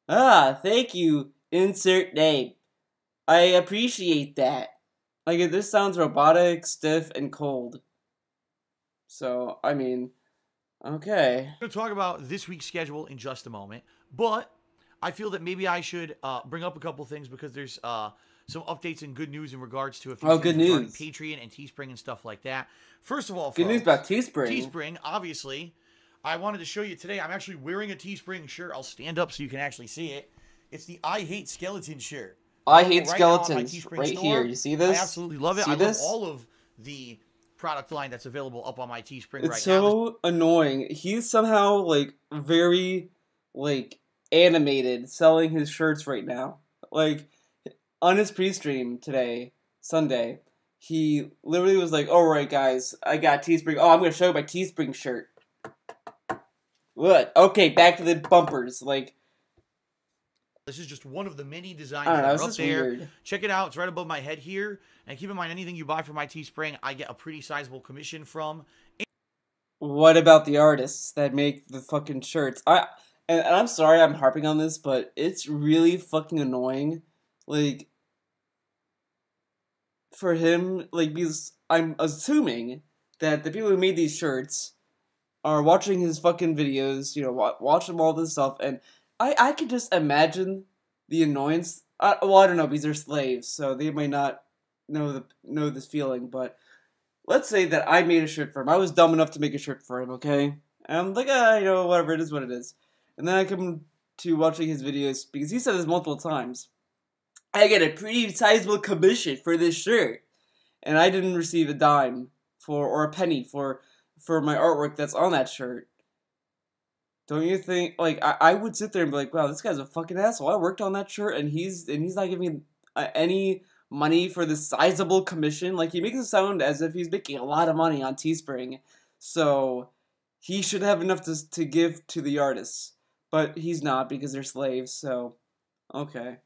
Thank you, insert name. I appreciate that. Like, this sounds robotic, stiff, and cold. So, I mean, okay. I'm going to talk about this week's schedule in just a moment, but I feel that maybe I should bring up a couple things, because there's some updates and good news in regards to a few things regarding Patreon and Teespring and stuff like that. First of all, good news about Teespring. Teespring, obviously, I wanted to show you today. I'm actually wearing a Teespring shirt. I'll stand up so you can actually see it. It's the I Hate Skeleton shirt. I hate skeletons right here. You see this? I absolutely love it. I love all of the product line that's available up on my Teespring right now. It's so annoying. He's somehow, like, very, like, animated selling his shirts right now. Like, on his pre-stream today, Sunday, he literally was like, alright guys, I got Teespring. Oh, I'm going to show you my Teespring shirt. What? Okay, back to the bumpers. Like, this is just one of the many designs that are up there. Weird. Check it out. It's right above my head here. And keep in mind, anything you buy from my Teespring, I get a pretty sizable commission from. What about the artists that make the fucking shirts? And I'm sorry I'm harping on this, but it's really fucking annoying. Like, for him, like, because I'm assuming that the people who made these shirts are watching his fucking videos, you know, watching all this stuff, and I could just imagine the annoyance. Well, I don't know, because they're slaves, so they might not know this feeling, but let's say that I made a shirt for him. I was dumb enough to make a shirt for him, okay? And I'm like, you know, whatever, it is what it is. And then I come to watching his videos, because he said this multiple times. I get a pretty sizable commission for this shirt. And I didn't receive a dime or a penny for my artwork that's on that shirt. Don't you think, like, I would sit there and be like, wow, this guy's a fucking asshole. I worked on that shirt, and he's not giving me any money for this sizable commission. Like, he makes it sound as if he's making a lot of money on Teespring. So, he should have enough to give to the artists. But he's not, because they're slaves, so, okay.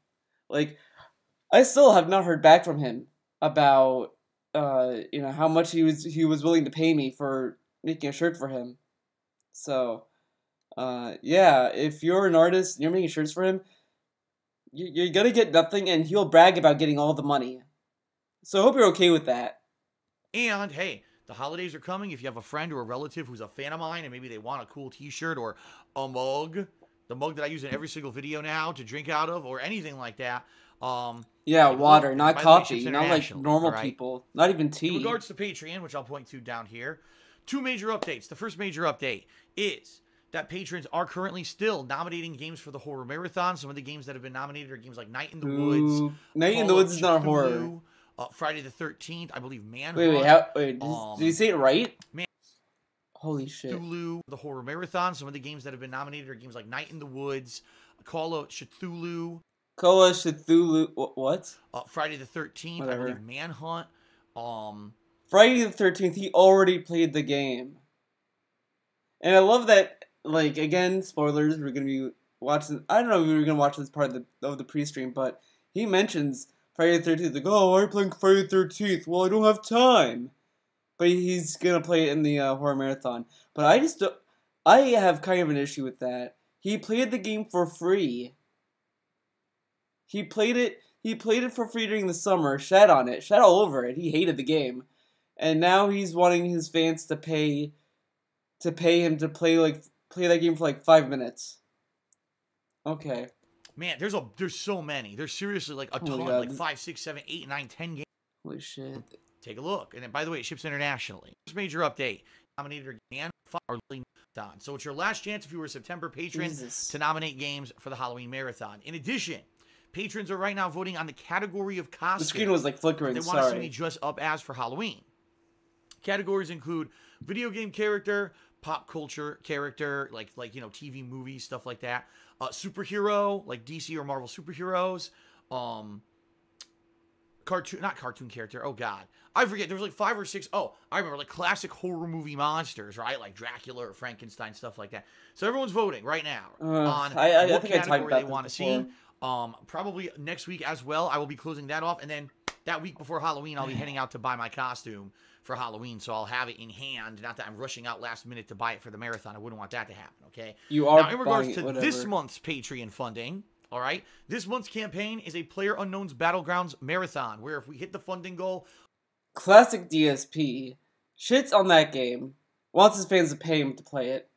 Like, I still have not heard back from him about, you know, how much he was willing to pay me for making a shirt for him. So, yeah, if you're an artist and you're making shirts for him, you're gonna get nothing, and he'll brag about getting all the money. So I hope you're okay with that. And, hey, the holidays are coming. If you have a friend or a relative who's a fan of mine and maybe they want a cool t-shirt or a mug, the mug that I use in every single video now to drink out of or anything like that. Yeah, water, not coffee, not like normal people, not even tea. In regards to Patreon, which I'll point to down here, 2 major updates. The first major update is that patrons are currently still nominating games for the horror marathon. Some of the games that have been nominated are games like Night in the Woods. Night in the Woods is not horror. Friday the 13th, I believe. Manhunt. Wait, did you say it right? Holy shit. Cthulhu, the horror marathon. Some of the games that have been nominated are games like Night in the Woods, Call of Cthulhu. What? Friday the 13th, whatever. I believe Manhunt. Friday the 13th, he already played the game. And I love that, like, again, spoilers, we're going to be watching, I don't know if we were going to watch this part of the pre-stream, but he mentions Friday the 13th, like, oh, why are you playing Friday the 13th? Well, I don't have time. But he's going to play it in the horror marathon. But I have kind of an issue with that. He played the game for free. He played it for free during the summer, shat on it, shat all over it. He hated the game. And now he's wanting his fans to pay him to play that game for like 5 minutes. Okay. Man, there's so many. There's seriously like a ton, like 5, 6, 7, 8, 9, 10 games. Holy shit. Take a look. And then, by the way, it ships internationally. First major update. Nominated again. So it's your last chance if you were a September patron to nominate games for the Halloween Marathon. In addition, patrons are right now voting on the category of costume. The screen was like flickering, they want to see me dress up as for Halloween. Categories include video game character, pop culture character, like you know, TV, movies, stuff like that. Superhero, like DC or Marvel superheroes. Not cartoon character. Oh God, I forget. There was like 5 or 6. Oh, I remember, like classic horror movie monsters, right? Like Dracula or Frankenstein, stuff like that. So everyone's voting right now on what category they want to see. Probably next week as well. I will be closing that off, and then that week before Halloween, I'll be heading out to buy my costume for Halloween, so I'll have it in hand. Not that I'm rushing out last minute to buy it for the marathon. I wouldn't want that to happen. Okay. You are now in regards to this month's Patreon funding. All right, this month's campaign is a Player Unknown's Battlegrounds Marathon, where if we hit the funding goal... Classic DSP shits on that game, wants his fans to pay him to play it.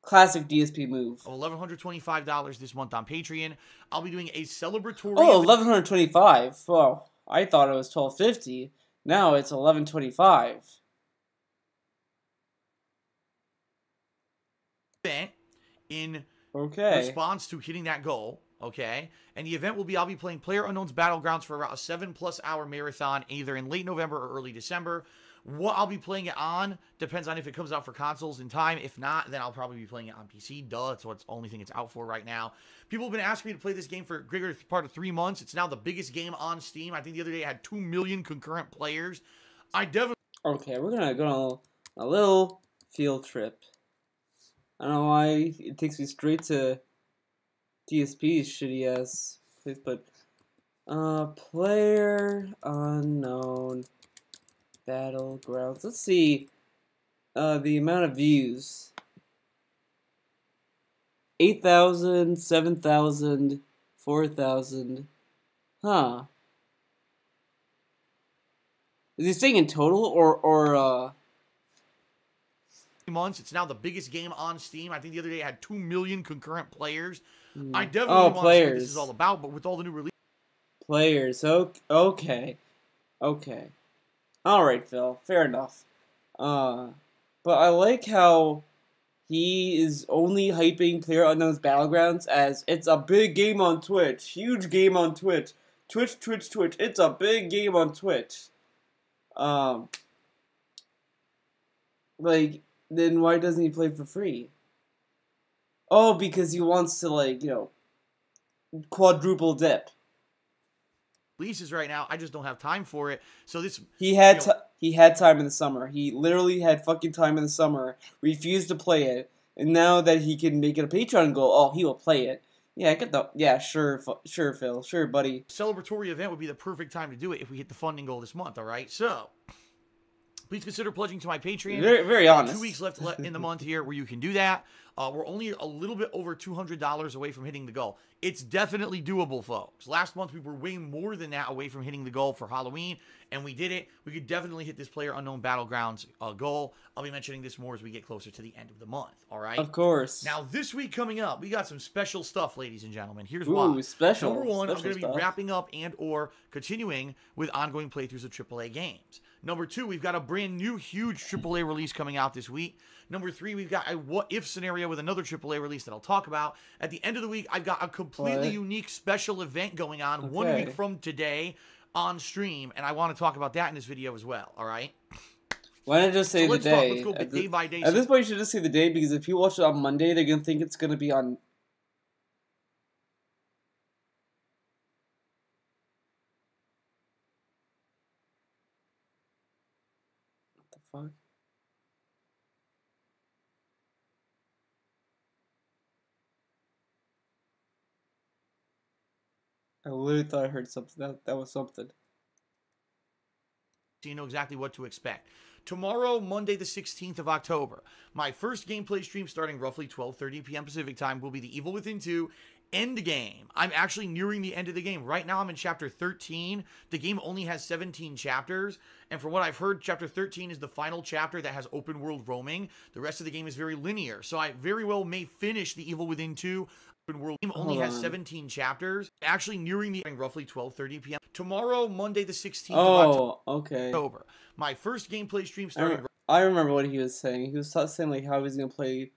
Classic DSP move. $1,125 this month on Patreon. I'll be doing a celebratory... Oh, $1,125. Well, I thought it was $1,250. Now it's $1,125. In response to hitting that goal, Okay, and the event will be, I'll be playing PlayerUnknown's Battlegrounds for about a 7+ hour marathon, either in late November or early December. What I'll be playing it on depends on if it comes out for consoles in time. If not, then I'll probably be playing it on PC. Duh, that's what's the only thing it's out for right now. People have been asking me to play this game for a greater part of 3 months. It's now the biggest game on Steam. I think the other day it had 2 million concurrent players. I definitely... Okay, we're gonna go on a little field trip. I don't know why it takes me straight to DSP's shitty ass place, but Player Unknown Battlegrounds. Let's see the amount of views. 8,000, 7,000, 4,000. Huh. Is he saying in total or months. It's now the biggest game on Steam. I think the other day it had 2 million concurrent players. Hmm. I definitely want to see players. what this is all about, but with all the new releases. Players. Okay. Okay. Alright, Phil. Fair enough. But I like how he is only hyping PlayerUnknown's Battlegrounds as it's a big game on Twitch. Huge game on Twitch. Twitch. It's a big game on Twitch. Like, then why doesn't he play for free? Oh, because he wants to, like, you know, quadruple dip. Releases right now, I just don't have time for it. So this he had time in the summer. He literally had fucking time in the summer. Refused to play it, and now that he can make it a Patreon goal, oh, he will play it. Yeah, sure, Phil, sure, buddy. Celebratory event would be the perfect time to do it if we hit the funding goal this month. All right, so please consider pledging to my Patreon. Very honest. 2 weeks left in the month here where you can do that. We're only a little bit over $200 away from hitting the goal. It's definitely doable, folks. Last month, we were way more than that away from hitting the goal for Halloween, and we did it. We could definitely hit this PlayerUnknown Battlegrounds goal. I'll be mentioning this more as we get closer to the end of the month, all right? Of course. Now, this week coming up, we got some special stuff, ladies and gentlemen. Here's why. Special. Number one, I'm going to be stuff. wrapping up and or continuing with ongoing playthroughs of AAA games. Number two, we've got a brand new huge AAA release coming out this week. Number three, we've got a what-if scenario with another AAA release that I'll talk about. At the end of the week, I've got a completely unique special event going on 1 week from today on stream, and I want to talk about that in this video as well, all right? Why not just say the day? Let's go day by day. At this point, you should just say the day, because if you watch it on Monday, they're going to think it's going to be on... What the fuck? I literally thought I heard something. That was something. So you know exactly what to expect. Tomorrow, Monday the 16th of October, my first gameplay stream starting roughly 12:30 p.m. Pacific time will be The Evil Within 2 Endgame. I'm actually nearing the end of the game. Right now, I'm in Chapter 13. The game only has 17 chapters, and from what I've heard, Chapter 13 is the final chapter that has open world roaming. The rest of the game is very linear, so I very well may finish The Evil Within 2 open world. The game only has 17 chapters. Actually nearing the end, roughly 12:30 p.m. Tomorrow, Monday the 16th of October. My first gameplay stream starting... I remember what he was saying. He was saying like how he's going to play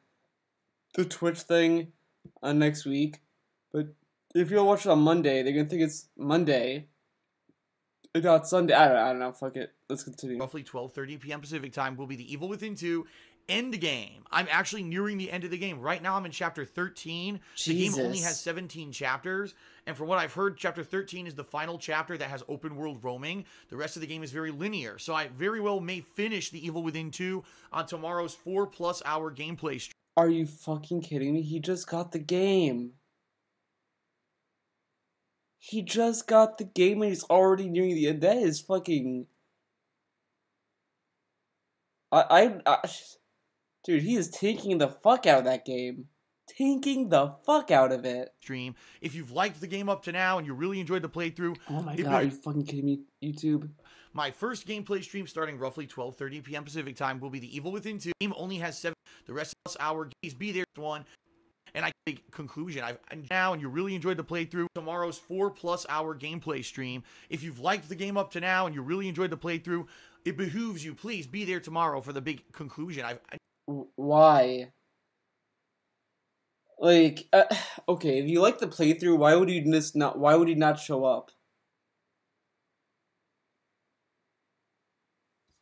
the Twitch thing next week. But if you watch it on Monday, they're going to think it's Monday. It got Sunday. I don't know. Fuck it. Let's continue. Roughly 12:30 p.m. Pacific time will be The Evil Within 2 Endgame. I'm actually nearing the end of the game. Right now, I'm in Chapter 13. Jesus. The game only has 17 chapters. And from what I've heard, Chapter 13 is the final chapter that has open world roaming. The rest of the game is very linear. So I very well may finish The Evil Within 2 on tomorrow's 4+ hour gameplay stream. Are you fucking kidding me? He just got the game. He just got the game and he's already nearing the end. That is fucking... Dude, he is tanking the fuck out of that game. Tanking the fuck out of it. Stream. If you've liked the game up to now and you really enjoyed the playthrough... Oh my god, are you fucking kidding me, YouTube? My first gameplay stream starting roughly 12:30 p.m. Pacific time will be The Evil Within 2. The game only has 7... The rest of us hour games be there one. And I think conclusion, now and you really enjoyed the playthrough, tomorrow's 4+ hour gameplay stream. If you've liked the game up to now and you really enjoyed the playthrough, it behooves you, please be there tomorrow for the big conclusion. Why? Like, okay, if you like the playthrough, why would you just not? Why would he not show up?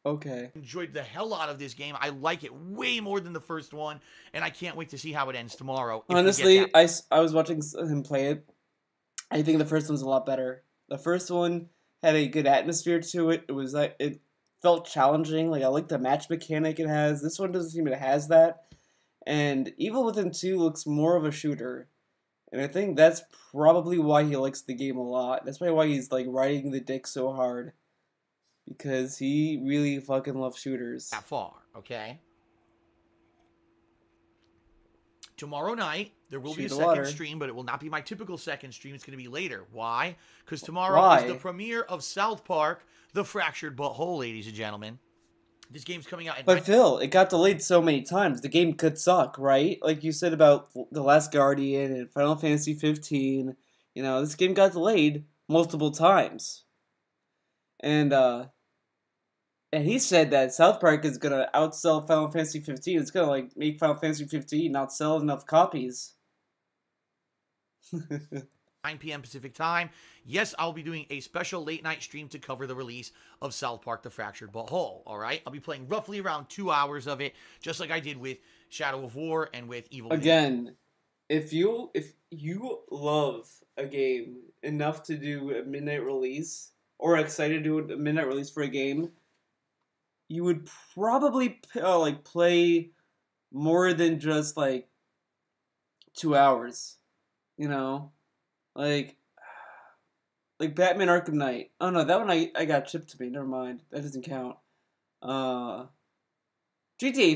Okay. Enjoyed the hell out of this game. I like it way more than the first one, and I can't wait to see how it ends tomorrow. Honestly, I was watching him play it. I think the first one's a lot better. The first one had a good atmosphere to it. It was like it felt challenging. Like I like the match mechanic it has. This one doesn't seem it has that. And Evil Within 2 looks more of a shooter. And I think that's probably why he likes the game a lot. That's probably why he's like riding the dick so hard. Because he really fucking loves shooters. That far, okay? Tomorrow night, there will be a second stream, but it will not be my typical second stream. It's going to be later. Why? Because tomorrow is the premiere of South Park, The Fractured Butthole, ladies and gentlemen. This game's coming out at But Phil, it got delayed so many times. The game could suck, right? Like you said about The Last Guardian and Final Fantasy 15. You know, this game got delayed multiple times. And he said that South Park is gonna outsell Final Fantasy 15. It's gonna like make Final Fantasy 15 not sell enough copies. 9 p.m. Pacific time. Yes, I'll be doing a special late night stream to cover the release of South Park: The Fractured Butthole. All right, I'll be playing roughly around 2 hours of it, just like I did with Shadow of War and with Evil. Again, if you love a game enough to do a midnight release, or excited to do a midnight release for a game, you would probably like play more than just like 2 hours, you know, like Batman Arkham Knight. Oh no, that one I got shipped to me. Never mind, that doesn't count. GTA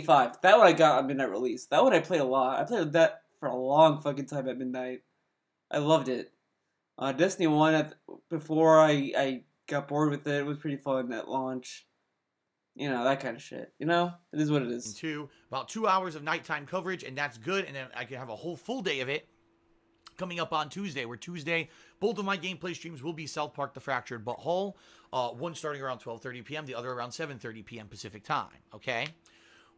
5. That one I got on midnight release. That one I played a lot. I played that for a long fucking time at midnight. I loved it. Destiny 1 before I got bored with it. It was pretty fun at launch. You know, that kind of shit. You know? It is what it is. About 2 hours of nighttime coverage, and that's good. And then I can have a whole full day of it coming up on Tuesday, where Tuesday, both of my gameplay streams will be South Park: The Fractured Butthole. One starting around 12:30 p.m., the other around 7:30 p.m. Pacific time. Okay?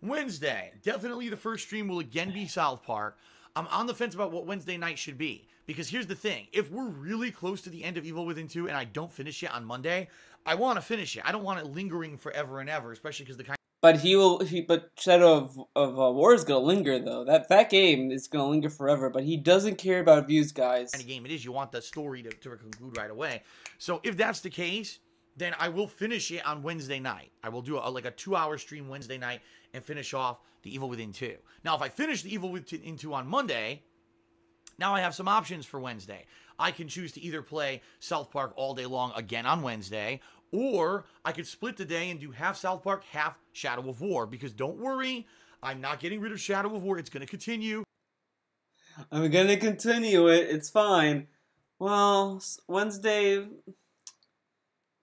Wednesday, definitely the first stream will again be South Park. I'm on the fence about what Wednesday night should be. Because here's the thing. If we're really close to the end of Evil Within 2 and I don't finish it on Monday, I want to finish it. I don't want it lingering forever and ever, especially because the kind. But but Shadow of War is gonna linger though. That game is gonna linger forever. But he doesn't care about views, guys. Kind of game it is. You want the story to conclude right away. So if that's the case, then I will finish it on Wednesday night. I will do like a 2-hour stream Wednesday night and finish off the Evil Within 2. Now, if I finish the Evil Within 2 on Monday, now I have some options for Wednesday. I can choose to either play South Park all day long again on Wednesday, or I could split the day and do half South Park, half Shadow of War. Because don't worry, I'm not getting rid of Shadow of War. It's going to continue. I'm going to continue it. It's fine. Well, Wednesday,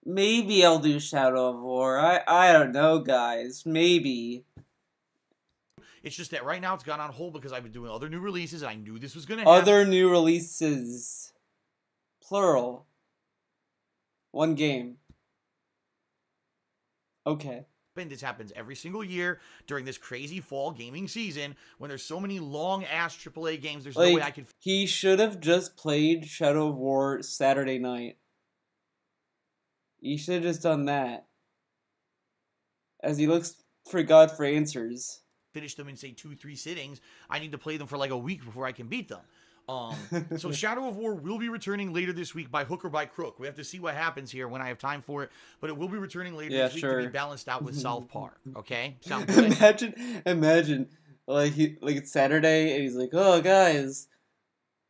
maybe I'll do Shadow of War. I don't know, guys. Maybe. It's just that right now it's gone on hold because I've been doing other new releases and I knew this was going to happen. Other new releases. Plural. One game. Okay. This happens every single year during this crazy fall gaming season when there's so many long-ass AAA games. There's no way I could... He should have just played Shadow of War Saturday night. He should have just done that. As he looks for God for answers. Finish them in, say, 2-3 sittings. I need to play them for like a week before I can beat them. So Shadow of War will be returning later this week by hook or by crook. We have to see what happens here when I have time for it, but it will be returning later this week to be balanced out with South Park. Okay, sound good? Imagine, like it's Saturday and he's like, "Oh guys,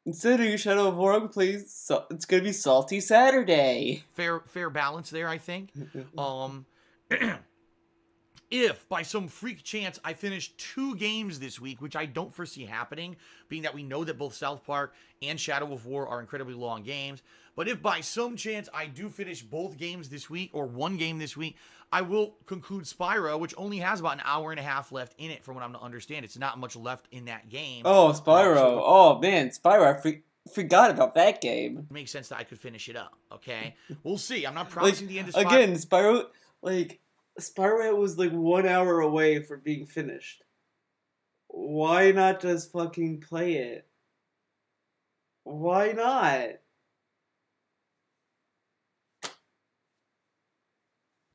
instead of Shadow of War, please, it's gonna be Salty Saturday." Fair balance there, I think. If, by some freak chance, I finish 2 games this week, which I don't foresee happening, being that we know that both South Park and Shadow of War are incredibly long games, but if by some chance I do finish both games this week, or 1 game this week, I will conclude Spyro, which only has about an hour and a half left in it, from what I'm to understand. It's not much left in that game. Oh, Spyro. Oh, man, Spyro. I forgot about that game. It makes sense that I could finish it up, okay? We'll see. I'm not promising the end of Spyro. Again, Spyro, Spyro was 1 hour away from being finished. Why not just fucking play it? Why not?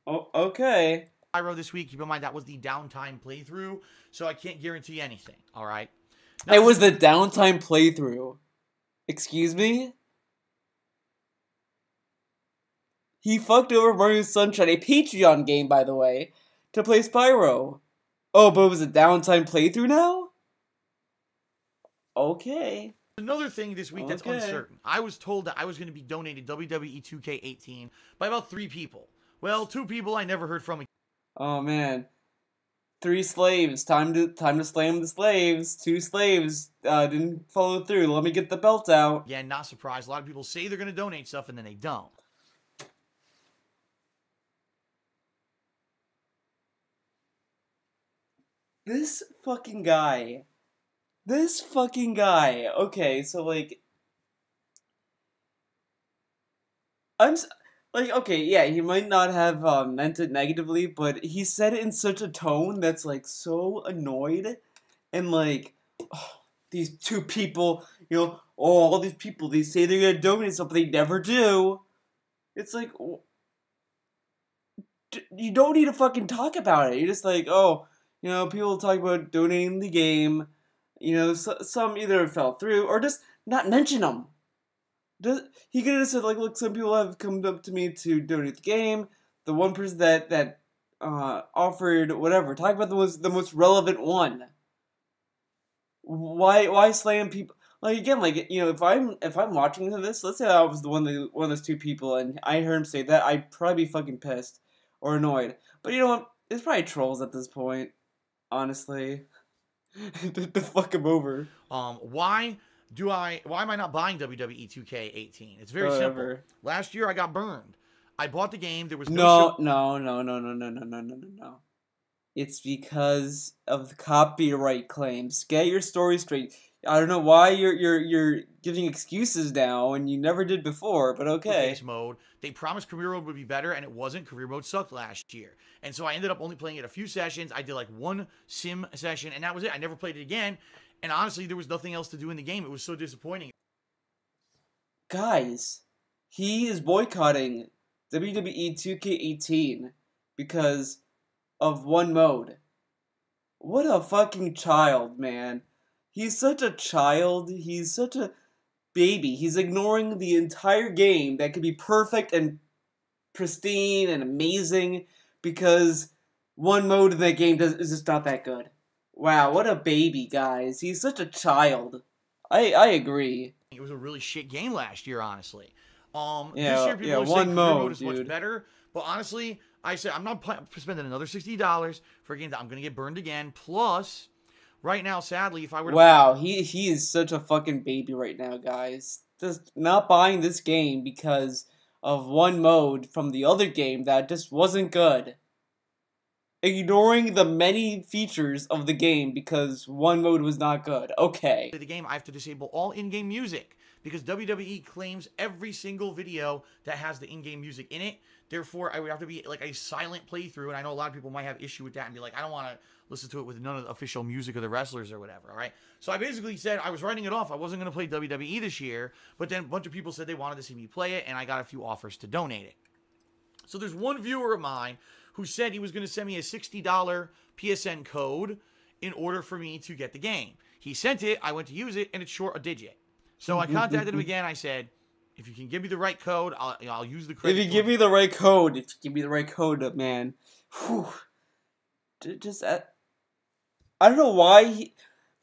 Oh, okay. Spyro this week. Keep in mind that was the downtime playthrough, so I can't guarantee anything. All right. Now, it was the downtime playthrough. Excuse me? He fucked over Mario Sunshine, a Patreon game, by the way, to play Spyro. Oh, but it was a downtime playthrough now? Okay. Another thing this week that's uncertain. I was told that I was going to be donated WWE 2K18 by about 3 people. Well, 2 people I never heard from. Oh man, 3 slaves. Time to slam the slaves. 2 slaves didn't follow through. Let me get the belt out. Yeah, not surprised. A lot of people say they're going to donate stuff and then they don't. This fucking guy. This fucking guy. Okay, so like, okay, yeah, he might not have meant it negatively, but he said it in such a tone that's like so annoyed, and like, oh, these 2 people, you know, oh, all these people, they say they're gonna donate stuff, but they never do. It's like, you don't need to fucking talk about it. You're just like, oh, you know, people talk about donating the game. You know, some either fell through or just not mention them. He could have said, like, look, some people have come up to me to donate the game. The one person that offered whatever. Talk about the most relevant one. Why slam people? Like, again, like, you know, if I'm watching this, let's say I was one of those 2 people and I heard him say that, I'd probably be fucking pissed or annoyed. But you know what? It's probably trolls at this point. Honestly. To fuck him over. Why am I not buying WWE 2K18? It's very simple. Last year I got burned. I bought the game. There was no. It's because of the copyright claims. Get your story straight. I don't know why you're giving excuses now and you never did before, but okay. Mode. They promised career mode would be better, and it wasn't. Career mode sucked last year, and so I ended up only playing it a few sessions. I did like 1 sim session, and that was it. I never played it again, and honestly, there was nothing else to do in the game. It was so disappointing. Guys, he is boycotting WWE 2K18 because of 1 mode. What a fucking child, man. He's such a child. He's such a baby. He's ignoring the entire game that could be perfect and pristine and amazing because 1 mode in that game is just not that good. Wow, what a baby, guys. He's such a child. I agree. It was a really shit game last year, honestly. Yeah, this year people are 1 saying mode is much better, but honestly, I said I'm not spending another $60 for a game that I'm gonna get burned again. Plus, right now, sadly, if I were to he is such a fucking baby right now, guys. Just not buying this game because of 1 mode from the other game that just wasn't good. Ignoring the many features of the game because 1 mode was not good. Okay. The game, I have to disable all in-game music because WWE claims every single video that has the in-game music in it. Therefore, I would have to be like a silent playthrough, and I know a lot of people might have issue with that and be like, I don't want to listen to it with none of the official music of the wrestlers or whatever, all right? So I basically said I was writing it off. I wasn't going to play WWE this year, but then a bunch of people said they wanted to see me play it, and I got a few offers to donate it. So there's one viewer of mine who said he was going to send me a $60 PSN code in order for me to get the game. He sent it, I went to use it, and it's short a digit. So I contacted him again. I said, if you can give me the right code, I'll use the credit. If you give me the right code, man. Whew. Just, I don't know why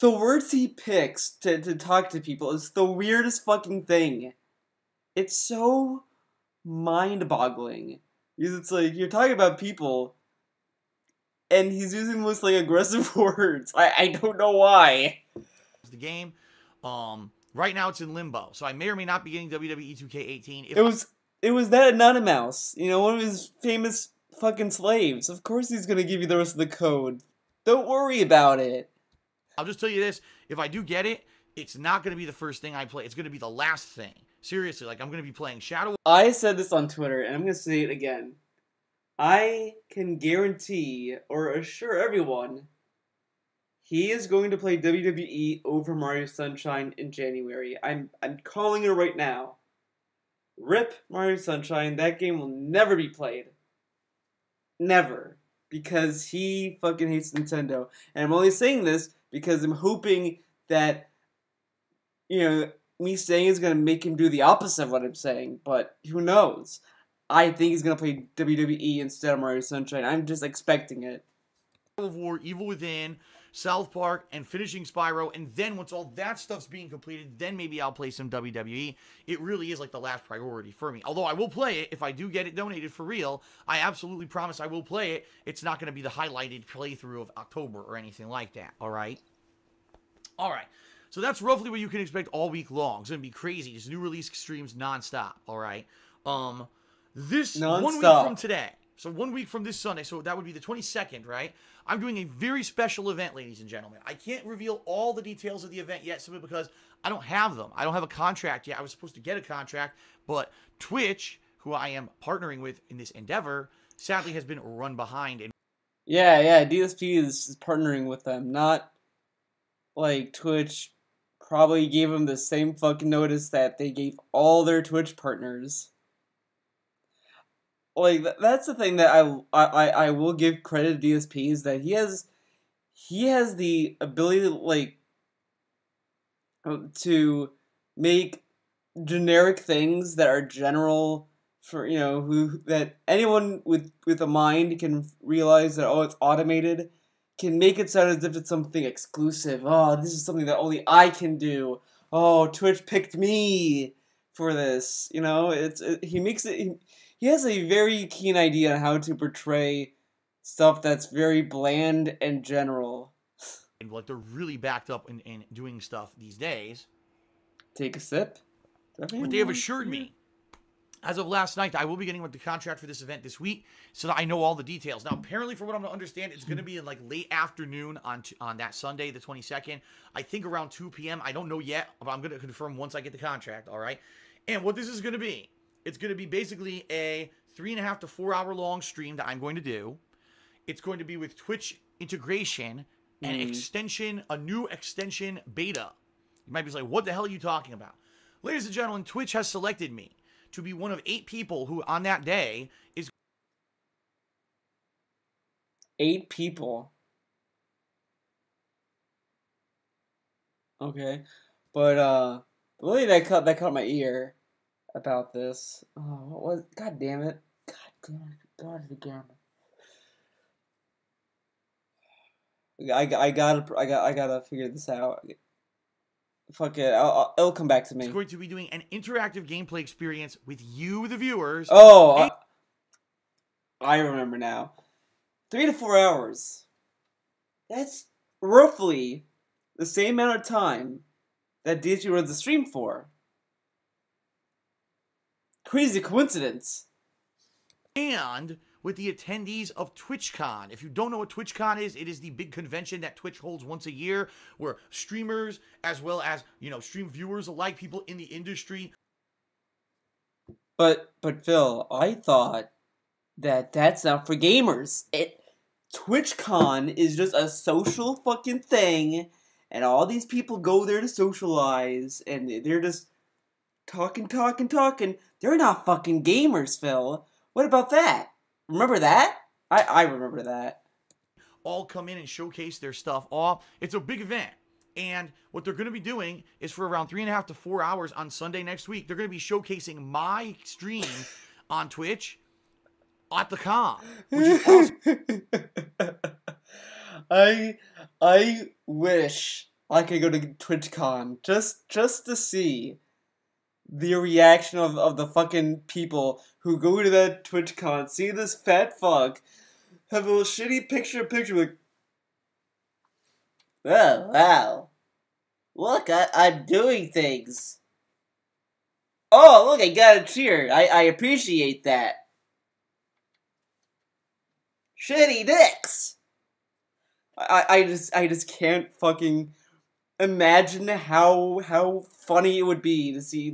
the words he picks to talk to people is the weirdest fucking thing. It's so mind-boggling. Because it's like, you're talking about people, and he's using the most, like, aggressive words. I don't know why. The game, right now it's in limbo, so I may or may not be getting WWE 2K18. It was that Anonymous, you know, one of his famous fucking slaves. Of course he's gonna give you the rest of the code. Don't worry about it. I'll just tell you this, if I do get it, it's not gonna be the first thing I play. It's gonna be the last thing. Seriously, like, I'm gonna be playing Shadow. I said this on Twitter, and I'm gonna say it again. I can guarantee, or assure everyone, He is going to play WWE over Mario Sunshine in January. I'm calling it right now. Rip Mario Sunshine. That game will never be played. Never. Because he fucking hates Nintendo. And I'm only saying this because I'm hoping that, you know, me saying is going to make him do the opposite of what I'm saying. But who knows? I think he's going to play WWE instead of Mario Sunshine. I'm just expecting it. of War, Evil Within, South Park, and finishing Spyro, and then once all that stuff's being completed, then maybe I'll play some WWE. It really is like the last priority for me. Although I will play it if I do get it donated for real. I absolutely promise I will play it. It's not going to be the highlighted playthrough of October or anything like that, alright? Alright, so that's roughly what you can expect all week long. It's going to be crazy. Just new release streams nonstop, alright? This nonstop. 1 week from today. So 1 week from this Sunday, so that would be the 22nd, right? I'm doing a very special event, ladies and gentlemen. I can't reveal all the details of the event yet simply because I don't have them. I don't have a contract yet. I was supposed to get a contract, but Twitch, who I am partnering with in this endeavor, sadly has been run behind. Yeah, DSP is partnering with them, not like Twitch probably gave them the same fucking notice that they gave all their Twitch partners. Like, that's the thing that I will give credit to DSP is that he has the ability to, like, to make generic things that are general for, you know, that anyone with a mind can realize that, oh, it's automated, can make it sound as if it's something exclusive. Oh, this is something that only I can do. Oh, Twitch picked me for this. You know, he has a very keen idea on how to portray stuff that's very bland and general. And like they're really backed up in doing stuff these days. Take a sip. But they have assured me, as of last night, that I will be getting with the contract for this event this week, so that I know all the details. Now, apparently, from what I'm to understand, it's going to be in like late afternoon on that Sunday, the 22nd. I think around 2 p.m. I don't know yet, but I'm going to confirm once I get the contract. All right. And what this is going to be. It's going to be basically a 3.5 to 4 hour long stream that I'm going to do. It's going to be with Twitch integration and extension, a new extension beta. You might be like, what the hell are you talking about? Ladies and gentlemen, Twitch has selected me to be one of 8 people who on that day is... 8 people? Okay. But, the lady that caught my ear about this. Oh, what was? God damn it! God damn it! I gotta figure this out. Fuck it, it'll come back to me. It's going to be doing an interactive gameplay experience with you, the viewers. Oh, I remember now. 3 to 4 hours. That's roughly the same amount of time that DSP runs the stream for. Crazy coincidence. And with the attendees of TwitchCon. If you don't know what TwitchCon is, it is the big convention that Twitch holds once a year where streamers as well as, you know, stream viewers alike, people in the industry. But Phil, I thought that that's not for gamers. TwitchCon is just a social fucking thing and all these people go there to socialize and they're just talking. They're not fucking gamers, Phil. What about that? Remember that? I remember that. All come in and showcase their stuff. It's a big event. And what they're going to be doing is for around 3.5 to 4 hours on Sunday next week, they're going to be showcasing my stream on Twitch at the con, which is awesome. I wish I could go to TwitchCon just to see the reaction of the fucking people who go to that TwitchCon, see this fat fuck, have a little shitty picture like, oh, wow. Look, I'm doing things. Oh, look, I got a cheer. I appreciate that. Shitty dicks. I just can't fucking imagine how funny it would be to see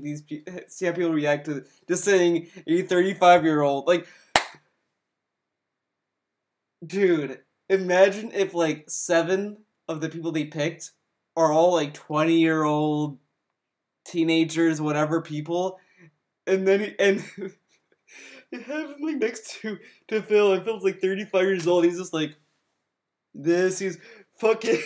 how people react to just saying a 35-year-old. Like, dude, imagine if like 7 of the people they picked are all like 20-year-old teenagers, whatever people, and then you have him like next to Phil, and Phil's like 35 years old. He's just like this. He's fucking.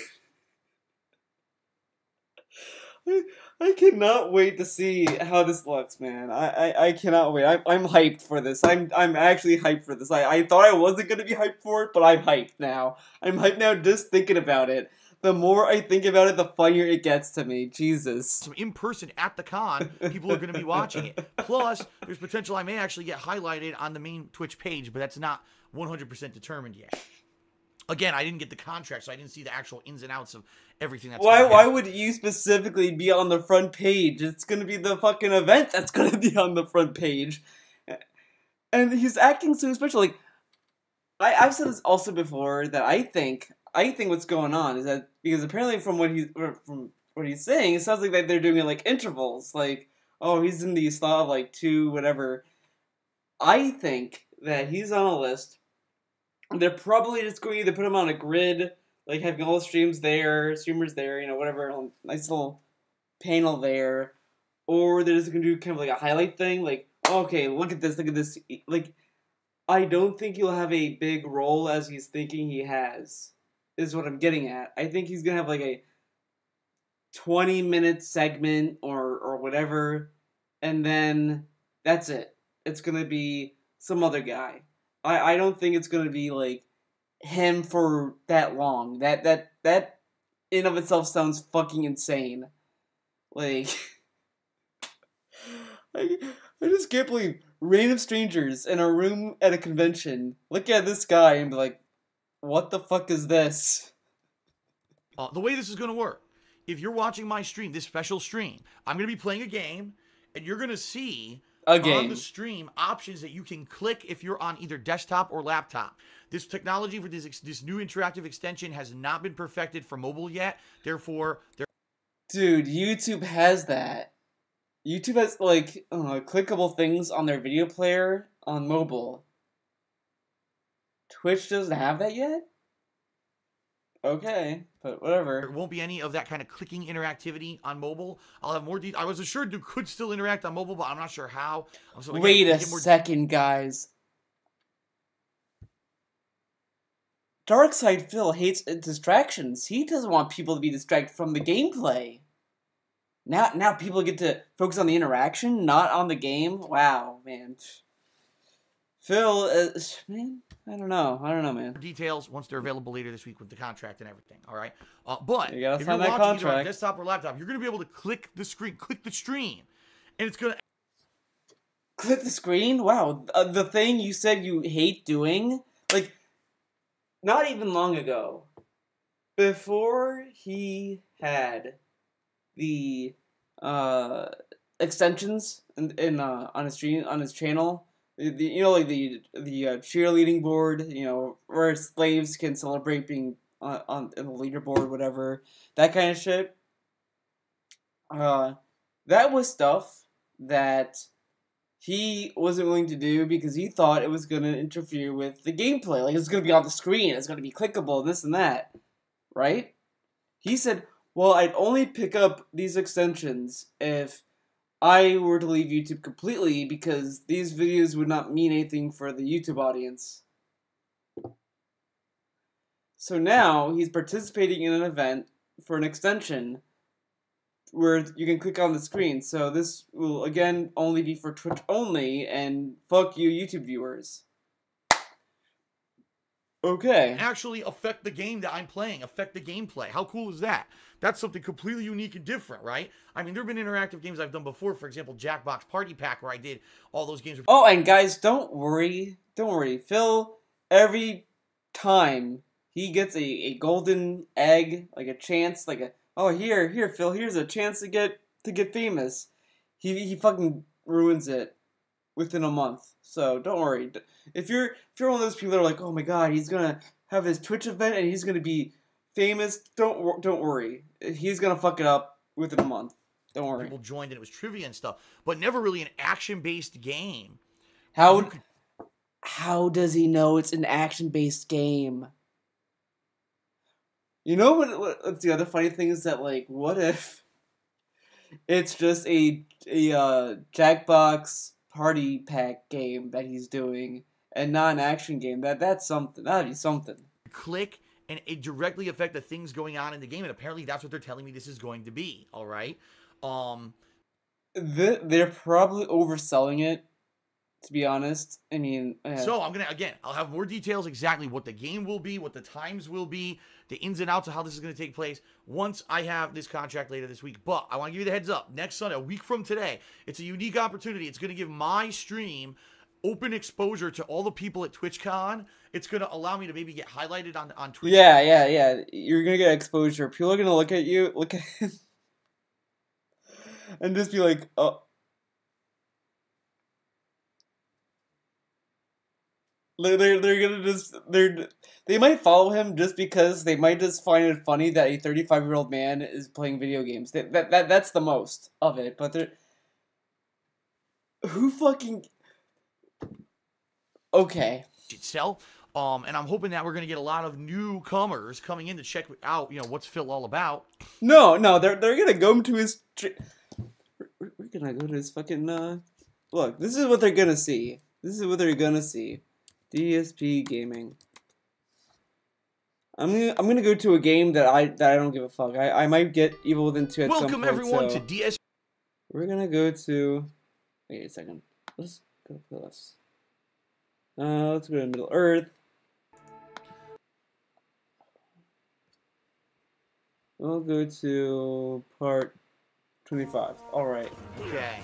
I cannot wait to see how this looks, man. I cannot wait. I'm hyped for this. I'm actually hyped for this. I thought I wasn't gonna be hyped for it, but I'm hyped now. I'm hyped now just thinking about it. The more I think about it, the funnier it gets to me. Jesus. So in person at the con, people are going to be watching it. Plus, there's potential I may actually get highlighted on the main Twitch page, but that's not 100% determined yet. Again, I didn't get the contract, so I didn't see the actual ins and outs of everything that's why would you specifically be on the front page? It's going to be the fucking event that's going to be on the front page. And he's acting so special. Like, I've said this also before, that I think what's going on is that, because apparently from what he's saying, it sounds like that they're doing it like intervals, like, oh, he's in the slot of like 2 whatever. I think that he's on a list. They're probably just going to either put him on a grid, like having all the streamers there, you know, whatever, nice little panel there, or they're just going to do kind of like a highlight thing, like, okay, look at this, like, I don't think he'll have a big role as he's thinking he has, is what I'm getting at. I think he's going to have like a 20-minute segment or whatever, and then that's it. It's going to be some other guy. I don't think it's going to be like him for that long. That in of itself sounds fucking insane. Like, I just can't believe random strangers in a room at a convention look at this guy and be like, what the fuck is this? The way this is going to work, if you're watching my stream, this special stream, I'm going to be playing a game, and you're going to see on the stream options that you can click if you're on either desktop or laptop. This technology for this new interactive extension has not been perfected for mobile yet. Therefore, dude, YouTube has that. YouTube has like clickable things on their video player on mobile. Twitch doesn't have that yet? Okay, but whatever. There won't be any of that kind of clicking interactivity on mobile. I'll have more details. I was assured you could still interact on mobile, but I'm not sure how. So wait a second, guys. Darkside Phil hates distractions. He doesn't want people to be distracted from the gameplay. Now people get to focus on the interaction, not on the game. Wow, man. Phil, man, I don't know, man. Details once they're available later this week with the contract and everything. All right, but if you're watching either on desktop or laptop, you're going to be able to click the screen, click the stream, and it's going to click the screen. Wow, the thing you said you hate doing, like, not even long ago, before he had the extensions on his channel. Like the cheerleading board, where slaves can celebrate being on the leaderboard, whatever, that kind of shit. That was stuff that he wasn't willing to do because he thought it was going to interfere with the gameplay. Like, it's going to be on the screen, it's going to be clickable, this and that, right? He said, well, I'd only pick up these extensions if I were to leave YouTube completely, because these videos would not mean anything for the YouTube audience. So now he's participating in an event for an extension where you can click on the screen. So this will again only be for Twitch only, and fuck you YouTube viewers. Okay. Actually affect the game that I'm playing, affect the gameplay. How cool is that? That's something completely unique and different, right? I mean, there have been interactive games I've done before. For example, Jackbox Party Pack, where I did all those games. Oh, and guys, don't worry. Phil, every time he gets a golden egg, like a chance, like a, oh, here, Phil, here's a chance to get famous. He fucking ruins it within a month. So don't worry. If you're one of those people that are like, oh my god, he's gonna have his Twitch event and he's gonna be famous, don't worry. He's gonna fuck it up within a month. Don't worry. People joined and it was trivia and stuff, but never really an action-based game. How does he know it's an action-based game? You know what's the other funny thing is that, like, what if it's just a Jackbox party pack game that he's doing and not an action game? That's something. That'd be something. Click and it directly affect the things going on in the game, and apparently that's what they're telling me this is going to be. All right. They're probably overselling it, to be honest. I mean, so I'll have more details exactly what the game will be, what the times will be, the ins and outs of how this is going to take place once I have this contract later this week. But I want to give you the heads up. Next Sunday, a week from today, it's a unique opportunity. It's going to give my stream open exposure to all the people at TwitchCon. It's going to allow me to maybe get highlighted on Twitch. Yeah. You're going to get exposure. People are going to look at you, and just be like, oh. They're gonna just they might follow him just because they might just find it funny that a 35-year-old man is playing video games. That's the most of it. But they're who fucking okay itself. And I'm hoping that we're gonna get a lot of newcomers coming in to check out, what's Phil all about. No, they're gonna go to his. We're gonna go to his fucking. Look, this is what they're gonna see. This is what they're gonna see. DSP gaming. I'm gonna go to a game that I don't give a fuck. I might get Evil Within 2 at some point. Welcome everyone to DSP. We're gonna go to. Wait a second. Let's go to this. Let's go to Middle Earth. We'll go to part 25. All right. Okay.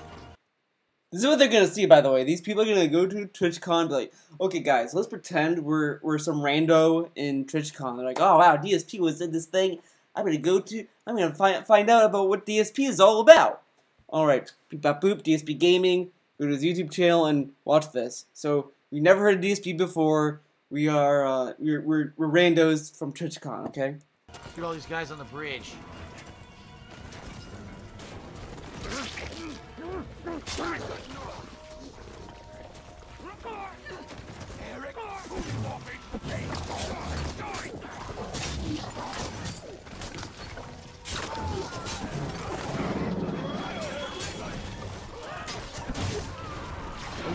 This is what they're gonna see, by the way. These people are gonna go to TwitchCon and be like, okay guys, let's pretend we're some rando in TwitchCon. They're like, oh wow, DSP was in this thing. I'm gonna find out about what DSP is all about. Alright, beep bop boop, DSP Gaming, go to his YouTube channel and watch this. So we never heard of DSP before. We're randos from TwitchCon, okay? Look at all these guys on the bridge. I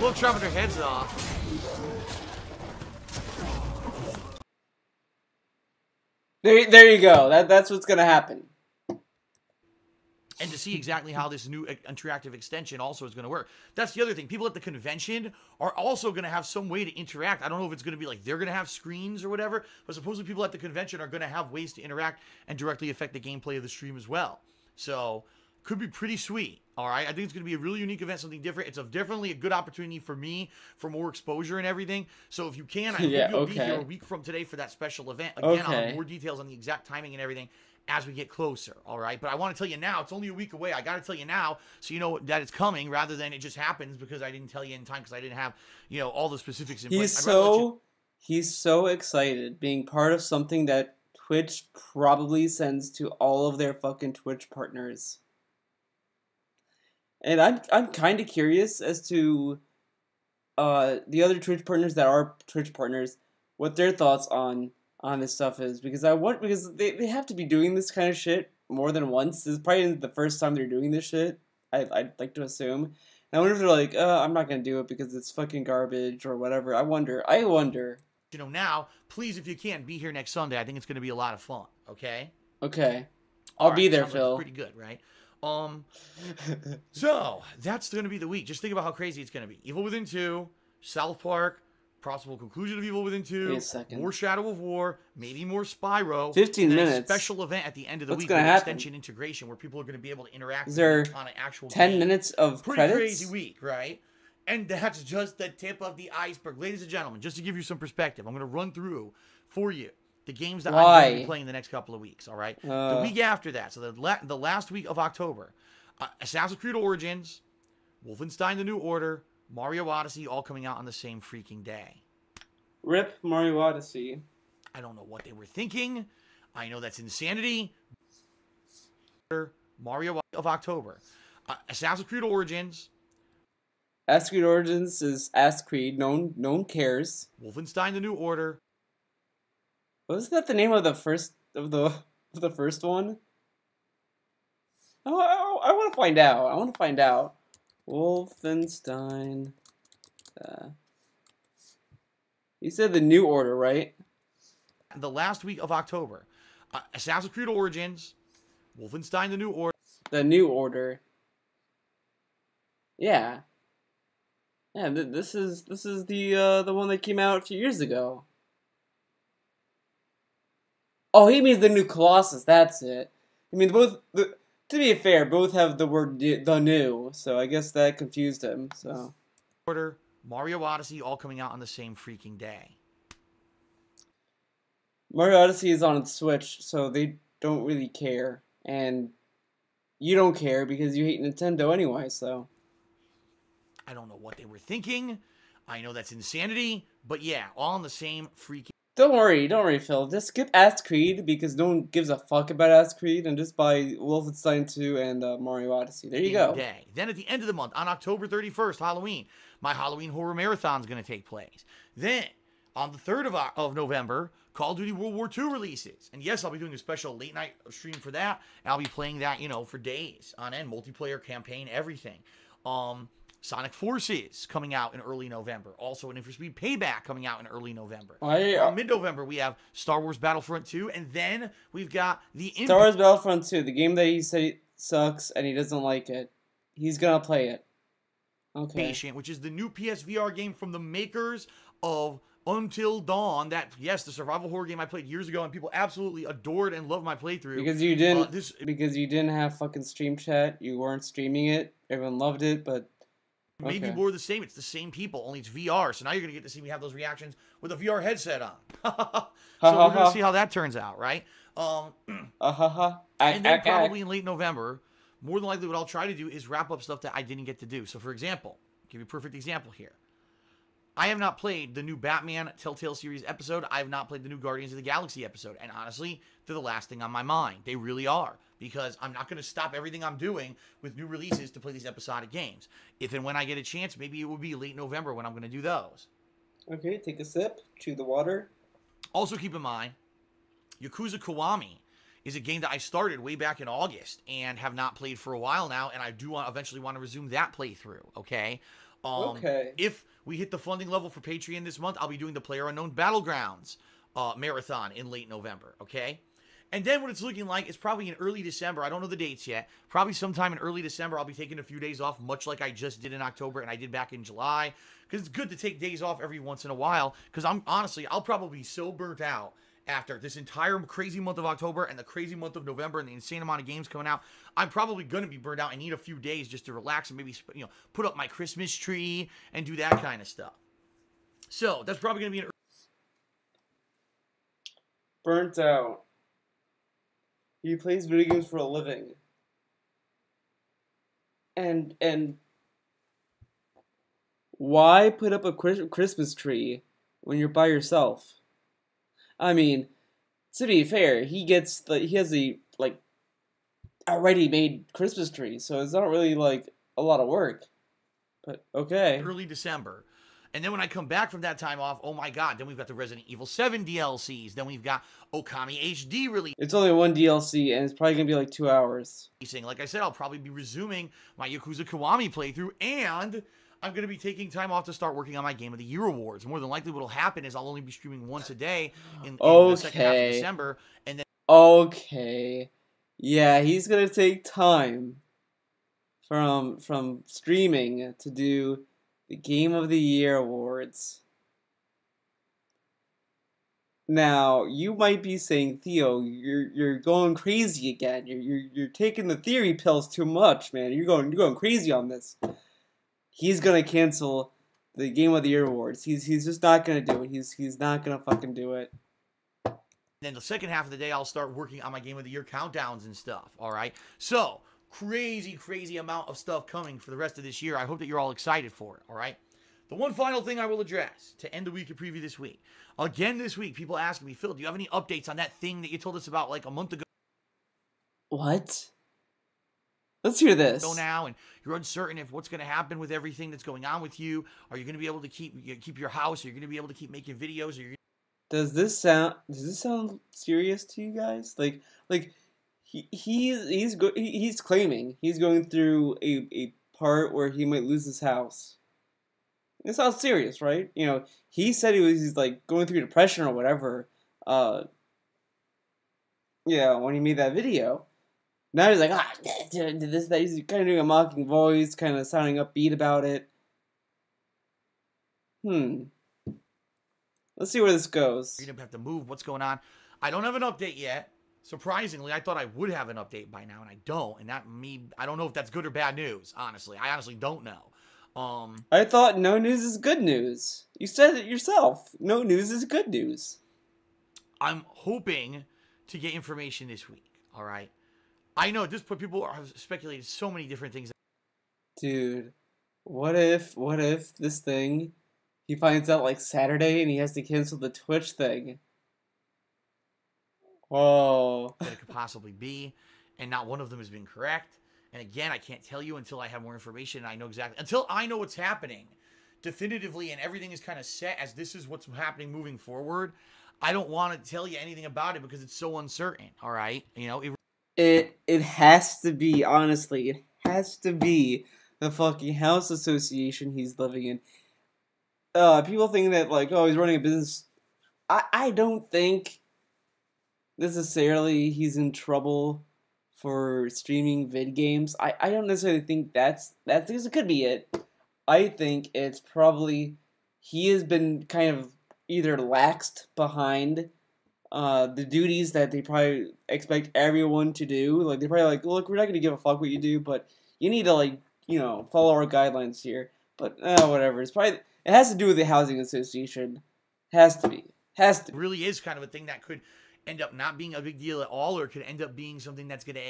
love chopping their heads off. There you go. That's what's gonna happen. And to see exactly how this new interactive extension also is going to work. That's the other thing. People at the convention are also going to have some way to interact. I don't know if it's going to be like they're going to have screens or whatever, but supposedly people at the convention are going to have ways to interact and directly affect the gameplay of the stream as well. So, could be pretty sweet. All right, I think it's going to be a really unique event, something different. It's definitely a good opportunity for me for more exposure and everything. So if you can, I hope you'll be here a week from today for that special event. Again, I'll have more details on the exact timing and everything as we get closer, all right? But I want to tell you now, it's only a week away. I got to tell you now so you know that it's coming rather than it just happens because I didn't tell you in time because I didn't have, all the specifics in place. He's so excited being part of something that Twitch probably sends to all of their fucking Twitch partners. And I'm kind of curious as to the other Twitch partners that are Twitch partners, what their thoughts on this stuff is, because they have to be doing this kind of shit more than once. This is probably the first time they're doing this shit. I'd like to assume. And I wonder if they're like, I'm not gonna do it because it's fucking garbage or whatever. I wonder. Now, please, if you can, be here next Sunday. I think it's gonna be a lot of fun. Okay. Okay. I'll be there, Phil. Pretty good, right? So that's gonna be the week. Just think about how crazy it's gonna be. Evil Within 2, South Park. Possible conclusion of Evil Within 2, more Shadow of War, maybe more Spyro. 15 minutes. A special event at the end of the week with extension integration where people are going to be able to interact on an actual 10 game. Minutes of Pretty credits? Crazy week, right? And that's just the tip of the iceberg. Ladies and gentlemen, just to give you some perspective, I'm going to run through for you the games that I'm going to be playing the next couple of weeks, all right? The week after that, so the last week of October, Assassin's Creed Origins, Wolfenstein The New Order, Mario Odyssey, all coming out on the same freaking day. Rip Mario Odyssey. I don't know what they were thinking. I know that's insanity. Mario of October. Assassin's Creed Origins. Assassin's Creed Origins is Assassin's Creed. No one cares. Wolfenstein The New Order. Wasn't that the name of the first the first one? Oh, I want to find out. I want to find out. Wolfenstein. You said the New Order, right? The last week of October. Assassin's Creed Origins, Wolfenstein: The New Order. The New Order. Yeah. Yeah, this is the one that came out a few years ago. Oh, he means the new Colossus. That's it. I mean, to be fair, both have the word the new, so I guess that confused him. So. Order, Mario Odyssey, all coming out on the same freaking day. Mario Odyssey is on Switch, so they don't really care, and you don't care because you hate Nintendo anyway. So. I don't know what they were thinking. I know that's insanity, but yeah, all on the same freaking. Don't worry, Phil. Just skip Assassin's Creed because no one gives a fuck about Assassin's Creed, and just buy Wolfenstein 2 and Mario Odyssey. There you go. Day. Then at the end of the month, on October 31st, Halloween, my Halloween Horror Marathon is going to take place. Then, on the 3rd of November, Call of Duty World War II releases. And yes, I'll be doing a special late night stream for that. And I'll be playing that, for days on end. Multiplayer, campaign, everything. Sonic Forces coming out in early November. Also, an Need for Speed Payback coming out in early November. Mid-November, we have Star Wars Battlefront 2, and then we've got the Star Wars Battlefront 2, the game that he said sucks and he doesn't like it. He's gonna play it. Okay. Which is the new PSVR game from the makers of Until Dawn. That, yes, the survival horror game I played years ago, and people absolutely adored and loved my playthrough. Because you didn't have fucking stream chat. You weren't streaming it. Everyone loved it, but. Maybe more the same. It's the same people, only it's VR. So now you're going to get to see me have those reactions with a VR headset on. So we're going to see how that turns out, right? And then probably in late November, more than likely what I'll try to do is wrap up stuff that I didn't get to do. So for example, I'll give you a perfect example here. I have not played the new Batman Telltale series episode. I have not played the new Guardians of the Galaxy episode. And honestly, they're the last thing on my mind. They really are. Because I'm not going to stop everything I'm doing with new releases to play these episodic games. If and when I get a chance, maybe it will be late November when I'm going to do those. Okay, take a sip. Chew the water. Also keep in mind, Yakuza Kiwami is a game that I started way back in August and have not played for a while now. And I do eventually want to resume that playthrough, okay? If we hit the funding level for Patreon this month, I'll be doing the PlayerUnknown Battlegrounds marathon in late November, okay? And then what it's looking like is probably in early December. I don't know the dates yet. Probably sometime in early December, I'll be taking a few days off, much like I just did in October and I did back in July. Because it's good to take days off every once in a while. Because I'll probably be so burnt out after this entire crazy month of October and the crazy month of November and the insane amount of games coming out. I'm probably going to be burnt out and need a few days just to relax and maybe, put up my Christmas tree and do that kind of stuff. So that's probably going to be burnt out. He plays video games for a living. And why put up a Christmas tree when you're by yourself? I mean, to be fair, he has a already made Christmas tree, so it's not really a lot of work. But okay. Early December. And then when I come back from that time off, oh my god, then we've got the Resident Evil 7 DLCs. Then we've got Okami HD release. It's only one DLC, and it's probably going to be 2 hours. Like I said, I'll probably be resuming my Yakuza Kiwami playthrough, and I'm going to be taking time off to start working on my Game of the Year awards. More than likely what will happen is I'll only be streaming once a day in the second half of December. And then okay. Yeah, he's going to take time from streaming to do the Game of the Year awards. Now, you might be saying, Theo, you're going crazy again. You're taking the theory pills too much, man. You're going crazy on this. He's gonna cancel the Game of the Year awards. He's just not gonna do it. He's not gonna fucking do it. Then the second half of the day, I'll start working on my Game of the Year countdowns and stuff. All right. So crazy amount of stuff coming for the rest of this year. I hope that you're all excited for it. All right. The one final thing I will address to end the week of preview this week. Again this week, people asking me, Phil, do you have any updates on that thing that you told us about a month ago? What? Let's hear this. So now, and you're uncertain if what's going to happen with everything that's going on with you. Are you going to be able to keep your house? Are you going to be able to keep making videos? Does this sound serious to you guys? Like he's claiming he's going through a part where he might lose his house. It sounds serious, right? You know, he said he's like going through depression or whatever. Yeah, when he made that video. Now he's like, did this, that. He's kind of doing a mocking voice, kind of sounding upbeat about it. Let's see where this goes. You're going to have to move. What's going on? I don't have an update yet. Surprisingly, I thought I would have an update by now, and I don't. And I don't know if that's good or bad news, honestly. I honestly don't know. I thought no news is good news. You said it yourself. No news is good news. I'm hoping to get information this week, all right? I know at this point people have speculated so many different things. Dude, what if this thing, he finds out like Saturday and he has to cancel the Twitch thing? Whoa. That it could possibly be, and not one of them has been correct. And again, I can't tell you until I have more information and I know exactly, until I know what's happening definitively and everything is kind of set as this is what's happening moving forward. I don't want to tell you anything about it because it's so uncertain, all right? You know, it has to be, honestly, it has to be the fucking house association he's living in. People think that, like, oh, he's running a business. I don't think necessarily he's in trouble for streaming vid games. I don't necessarily think that's because it could be it. I think it's probably he has been kind of either laxed behind the duties that they probably expect everyone to do. Like, they're probably like, look, we're not going to give a fuck what you do, but you need to, like, you know, follow our guidelines here. But, whatever. It has to do with the housing association. Has to be. It really is kind of a thing that could end up not being a big deal at all, or it could end up being something that's going to,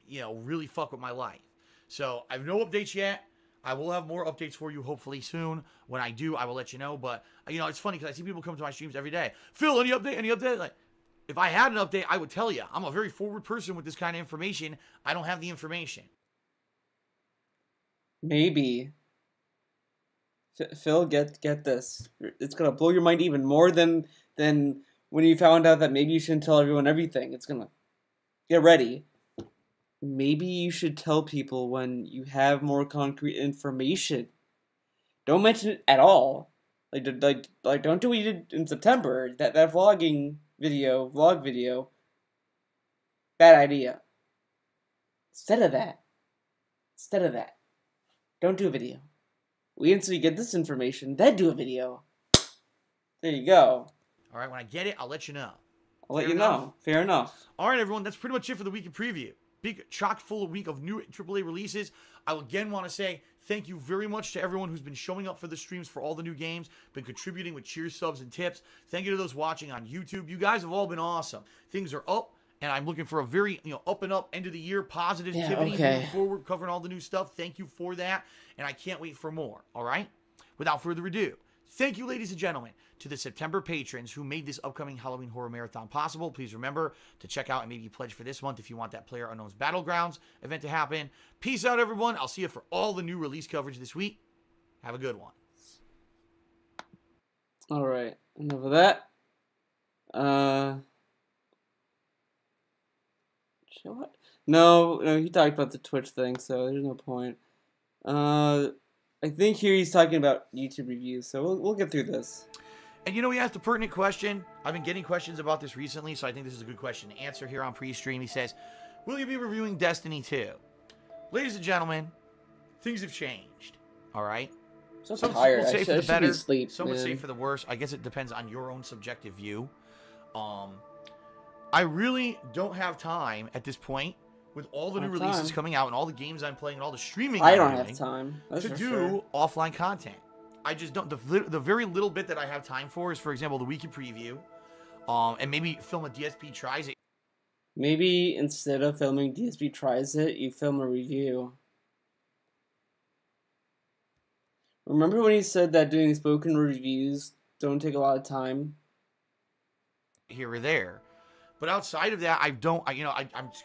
you know, really fuck with my life. So, I have no updates yet. I will have more updates for you hopefully soon. When I do, I will let you know. But, you know, it's funny because I see people come to my streams every day. Phil, any update? Any update? Like, if I had an update, I would tell you. I'm a very forward person with this kind of information. I don't have the information. Maybe. Phil, get this. It's going to blow your mind even more than when you found out that maybe you shouldn't tell everyone everything. It's going to... Get ready. Maybe you should tell people when you have more concrete information. Don't mention it at all. Like don't do what you did in September. That vlog video. Bad idea. Instead of that, don't do a video. Wait until you get this information, then do a video. There you go. All right, when I get it, I'll let you know. I'll let you know. Fair enough. All right, everyone, that's pretty much it for the week in preview. Big, chock full of week of new AAA releases. I will again want to say thank you very much to everyone who's been showing up for the streams for all the new games, been contributing with cheers, subs, and tips. Thank you to those watching on YouTube. You guys have all been awesome. Things are up, and I'm looking for a very, up and up end of the year positivity moving forward, covering all the new stuff. Thank you for that, and I can't wait for more. All right? Without further ado, thank you, ladies and gentlemen, to the September patrons who made this upcoming Halloween Horror Marathon possible. Please remember to check out and maybe pledge for this month if you want that PlayerUnknown's Battlegrounds event to happen. Peace out, everyone. I'll see you for all the new release coverage this week. Have a good one. All right. Enough of that. What? No, he talked about the Twitch thing, so there's no point. I think here he's talking about YouTube reviews, so we'll get through this. And he asked a pertinent question. I've been getting questions about this recently, so I think this is a good question to answer here on pre-stream. He says, will you be reviewing Destiny 2? Ladies and gentlemen, things have changed. All right? So some tired. Some would say for the better. Some would say for the worse. I guess it depends on your own subjective view. I really don't have time at this point with all the new releases coming out and all the games I'm playing and all the streaming I don't have time to do offline content. I just don't. The very little bit that I have time for is, for example, the weekly preview, and maybe film a DSP Tries It. Maybe instead of filming DSP Tries It, you film a review. Remember when he said that doing spoken reviews don't take a lot of time? Here or there. But outside of that, I'm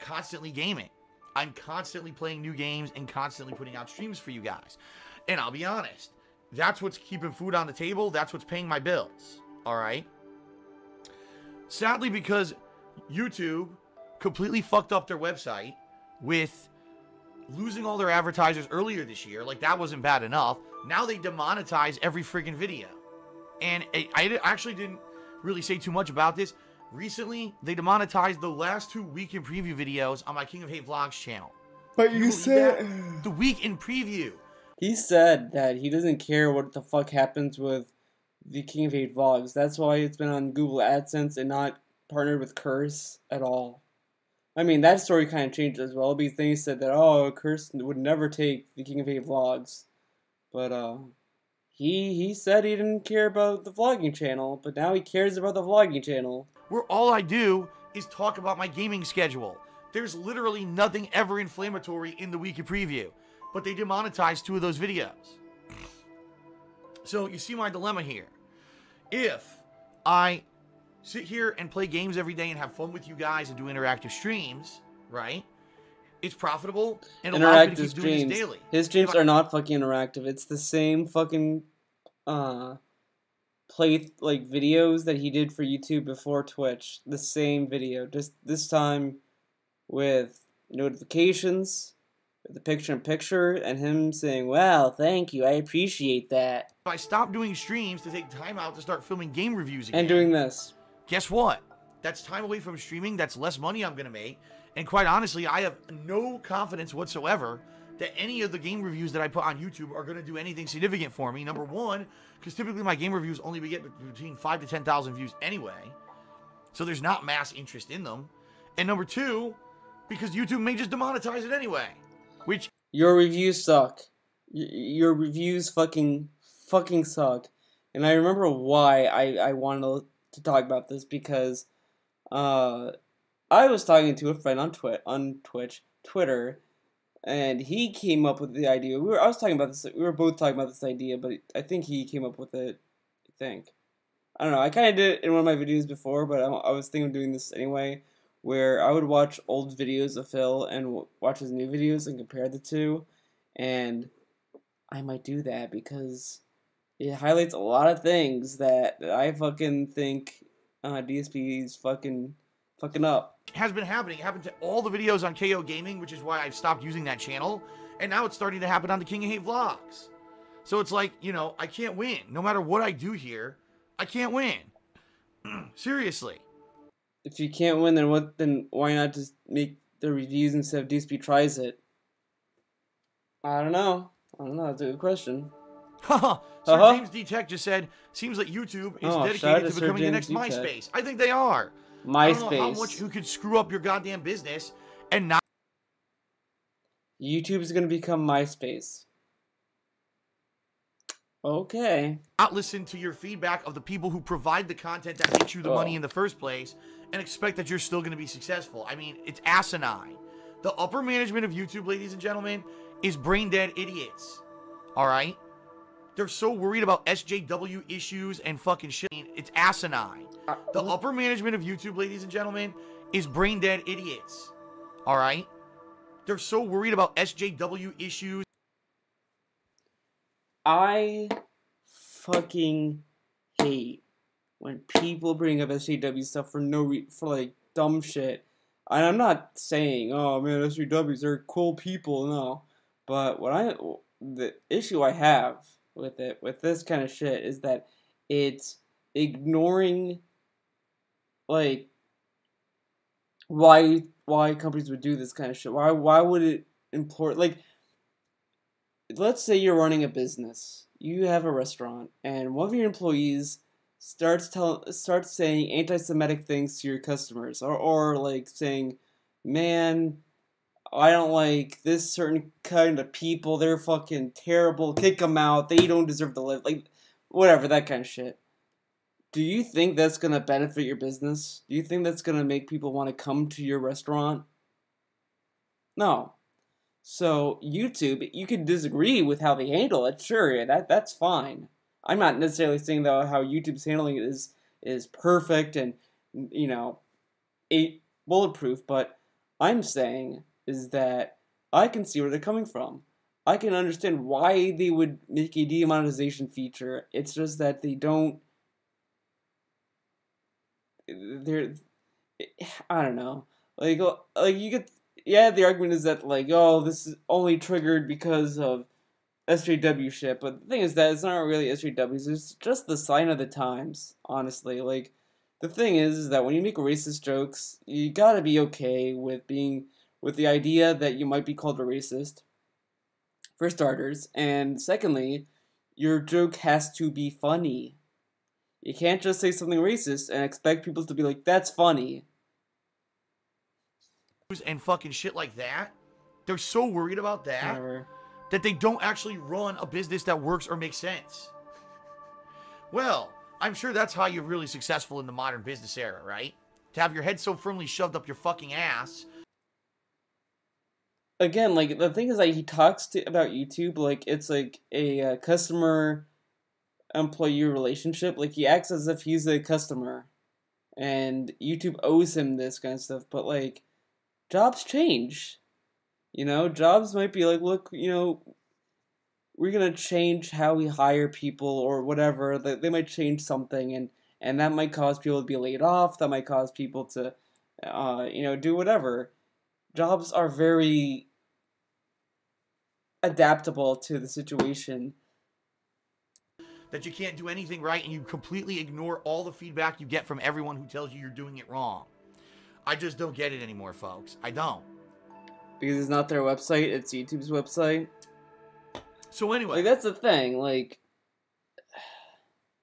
constantly gaming. I'm constantly playing new games and constantly putting out streams for you guys. And I'll be honest, that's what's keeping food on the table. That's what's paying my bills. All right? Sadly, because YouTube completely fucked up their website with losing all their advertisers earlier this year. Like, that wasn't bad enough. Now they demonetize every friggin' video. And I actually didn't really say too much about this. Recently, they demonetized the last 2 Week in Preview videos on my King of Hate Vlogs channel. But you said... The Week in Preview. He said that he doesn't care what the fuck happens with the King of Hate Vlogs. That's why it's been on Google AdSense and not partnered with Curse at all. I mean, that story kind of changed as well, because then he said that, oh, Curse would never take the King of Hate Vlogs. But, he said he didn't care about the vlogging channel, but now he cares about the vlogging channel. Where all I do is talk about my gaming schedule. There's literally nothing ever inflammatory in the Week in Preview, but they demonetized 2 of those videos. So you see my dilemma here. If I sit here and play games every day and have fun with you guys and do interactive streams, right? It's profitable and allows me to keep doing this daily. His streams are not fucking interactive. It's the same fucking videos that he did for YouTube before Twitch. The same video, just this time with notifications, with the picture-in-picture, and him saying, "Wow, thank you, I appreciate that." If I stop doing streams to take time out to start filming game reviews again, and doing this, guess what? That's time away from streaming. That's less money I'm gonna make. And quite honestly, I have no confidence whatsoever that any of the game reviews that I put on YouTube are going to do anything significant for me. Number one, because typically my game reviews only get between 5,000 to 10,000 views anyway. So there's not mass interest in them. And number two, because YouTube may just demonetize it anyway. Which... Your reviews suck. Your reviews fucking suck. And I remember why I wanted to talk about this, because... I was talking to a friend on Twitter, and he came up with the idea. We were both talking about this idea, but I think he came up with it. I don't know. I kind of did it in one of my videos before, but I was thinking of doing this anyway, where I would watch old videos of Phil and watch his new videos and compare the two, and I might do that because it highlights a lot of things that I fucking think DSP is fucking up. Has been happening. It happened to all the videos on KO Gaming, which is why I've stopped using that channel. And now it's starting to happen on the King of Hate Vlogs. So it's like, you know, I can't win. No matter what I do here, I can't win. Seriously. If you can't win, then why not just make the reviews instead of DSP tries it? I don't know. That's a good question. Haha. Sir James D. Tech just said, seems like YouTube is dedicated to becoming the next MySpace. I think they are. MySpace. I don't know how much you could screw up your goddamn business and not... YouTube is going to become MySpace. Okay. Not listen to your feedback of the people who provide the content that makes you the money in the first place and expect that you're still going to be successful. I mean, it's asinine. The upper management of YouTube, ladies and gentlemen, is brain-dead idiots. All right? They're so worried about SJW issues and fucking shit. I mean, it's asinine. The upper management of YouTube, ladies and gentlemen, is brain-dead idiots. All right? They're so worried about SJW issues. I fucking hate when people bring up SJW stuff for like dumb shit. And I'm not saying, oh man, SJWs are cool people, no. But the issue I have with this kind of shit is that it's ignoring like why companies would do this kind of shit. Why would it import, like, let's say you're running a business, you have a restaurant, and one of your employees starts saying anti-Semitic things to your customers, or like saying, man, I don't like this certain kind of people, they're fucking terrible, kick them out, they don't deserve to live, like, whatever, that kind of shit. Do you think that's going to benefit your business? Do you think that's going to make people want to come to your restaurant? No. So, YouTube, you can disagree with how they handle it, sure, that's fine. I'm not necessarily saying, though, how YouTube's handling it is perfect and, you know, bulletproof, but I'm saying is that I can see where they're coming from. I can understand why they would make a demonetization feature. It's just that they don't... they're, I don't know, like you get, yeah, the argument is that like, oh, this is only triggered because of SJW shit, but the thing is that it's not really SJWs, it's just the sign of the times, honestly. Like, the thing is that when you make racist jokes, you gotta be okay with with the idea that you might be called a racist, for starters, and secondly, your joke has to be funny. You can't just say something racist and expect people to be like, that's funny. And fucking shit like that, they're so worried about that. Whatever. That they don't actually run a business that works or makes sense. Well, I'm sure that's how you're really successful in the modern business era, right? To have your head so firmly shoved up your fucking ass. Again, like, the thing is that he talks about YouTube like it's like a customer-employee relationship. Like, he acts as if he's a customer, and YouTube owes him this kind of stuff, but, like, jobs change. You know, jobs might be like, look, you know, we're gonna change how we hire people or whatever. They might change something, and that might cause people to be laid off. That might cause people to, you know, do whatever. Jobs are very adaptable to the situation. That you can't do anything right and you completely ignore all the feedback you get from everyone who tells you you're doing it wrong. I just don't get it anymore, folks. I don't. Because it's not their website, it's YouTube's website. So anyway. Like, that's the thing, like,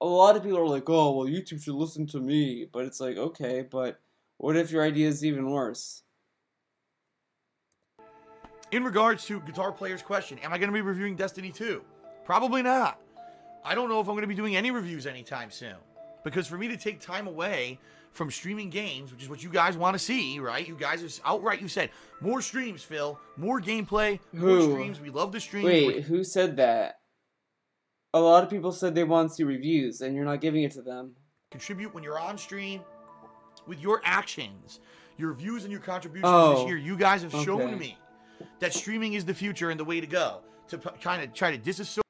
a lot of people are like, oh, well, YouTube should listen to me. But it's like, okay, but what if your idea is even worse? In regards to Guitar Player's question, am I going to be reviewing Destiny 2? Probably not. I don't know if I'm going to be doing any reviews anytime soon. Because for me to take time away from streaming games, which is what you guys want to see, right? You guys have outright, you said, more streams, Phil. More gameplay, more streams. We love the streams. Wait, who said that? A lot of people said they want to see reviews, and you're not giving it to them. Contribute when you're on stream with your actions, your views and your contributions this year. You guys have shown me that streaming is the future and the way to go. To kind of try to disassociate.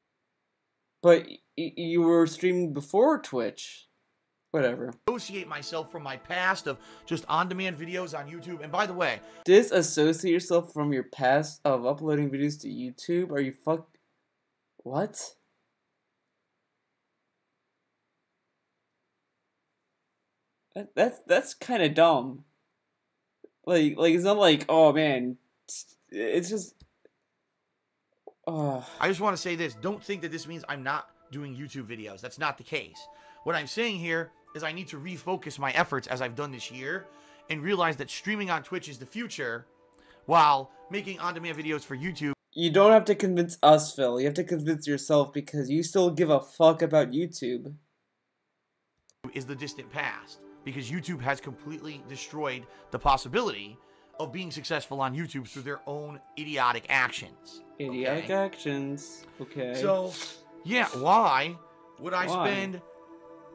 But you were streaming before Twitch. Whatever. Associate myself from my past of just on-demand videos on YouTube. And by the way, disassociate yourself from your past of uploading videos to YouTube? Are you what? That's kind of dumb. Like it's not like, oh man, it's just. I just want to say this. Don't think that this means I'm not doing YouTube videos. That's not the case. What I'm saying here is I need to refocus my efforts as I've done this year and realize that streaming on Twitch is the future while making on-demand videos for YouTube. You don't have to convince us, Phil. You have to convince yourself because you still give a fuck about YouTube. Is the distant past because YouTube has completely destroyed the possibility of being successful on YouTube through their own idiotic actions. Idiotic actions. Okay. So, yeah, why would I spend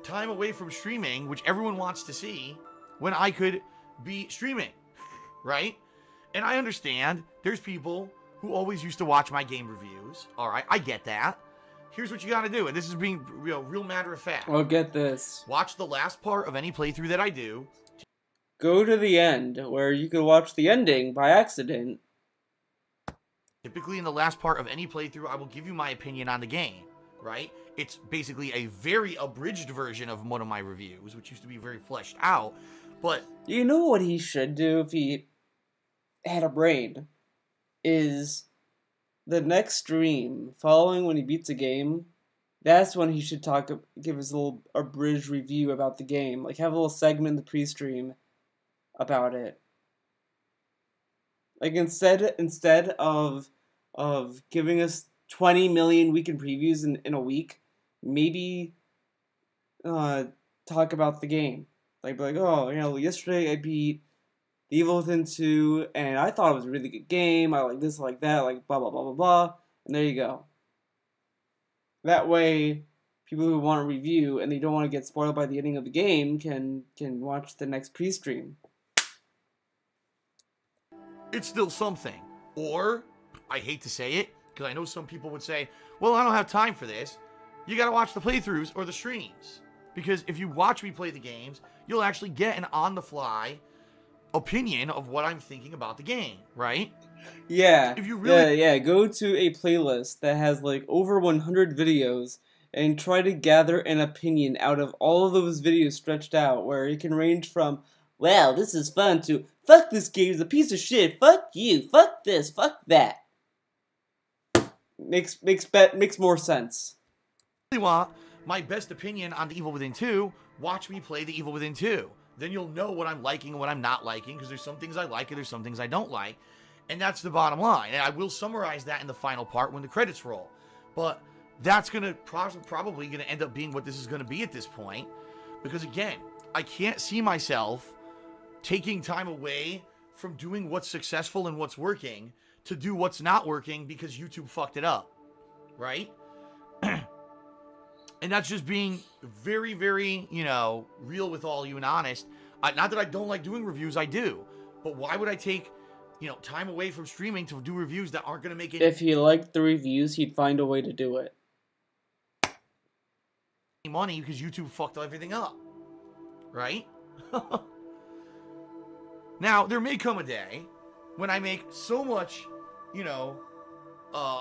time away from streaming, which everyone wants to see, when I could be streaming, right? And I understand there's people who always used to watch my game reviews. All right, I get that. Here's what you got to do, and this is being real matter of fact. I'll get this. Watch the last part of any playthrough that I do. Go to the end, where you can watch the ending by accident. Typically in the last part of any playthrough, I will give you my opinion on the game, right? It's basically a very abridged version of one of my reviews, which used to be very fleshed out, but... You know what he should do if he had a brain? Is the next stream, following when he beats a game, that's when he should give his little abridged review about the game. Like, have a little segment in the pre-stream about it. Like, instead of giving us 20 million weekend previews in a week, maybe talk about the game. Like, be like, oh, you know, yesterday I beat The Evil Within 2, and I thought it was a really good game. I like this, I like that, like blah, blah, blah, blah, blah. And there you go. That way, people who want a review and they don't want to get spoiled by the ending of the game can watch the next pre-stream. It's still something. Or, I hate to say it, because I know some people would say, well, I don't have time for this. You gotta watch the playthroughs or the streams. Because if you watch me play the games, you'll actually get an on-the-fly opinion of what I'm thinking about the game, right? Yeah. If you really go to a playlist that has like over 100 videos and try to gather an opinion out of all of those videos stretched out, where it can range from, wow, this is fun, to, fuck, this game's a piece of shit, fuck you, fuck this, fuck that. Makes more sense. If you want my best opinion on The Evil Within 2, watch me play The Evil Within 2. Then you'll know what I'm liking and what I'm not liking, because there's some things I like and there's some things I don't like. And that's the bottom line. And I will summarize that in the final part when the credits roll. But that's going to probably going to end up being what this is going to be at this point. Because again, I can't see myself taking time away from doing what's successful and what's working to do what's not working because YouTube fucked it up. Right? And that's just being very, very, you know, real with all you and honest. Not that I don't like doing reviews, I do. But why would I take, you know, time away from streaming to do reviews that aren't going to make it... If he liked the reviews, he'd find a way to do it. ...money because YouTube fucked everything up. Right? Now, there may come a day when I make so much, you know,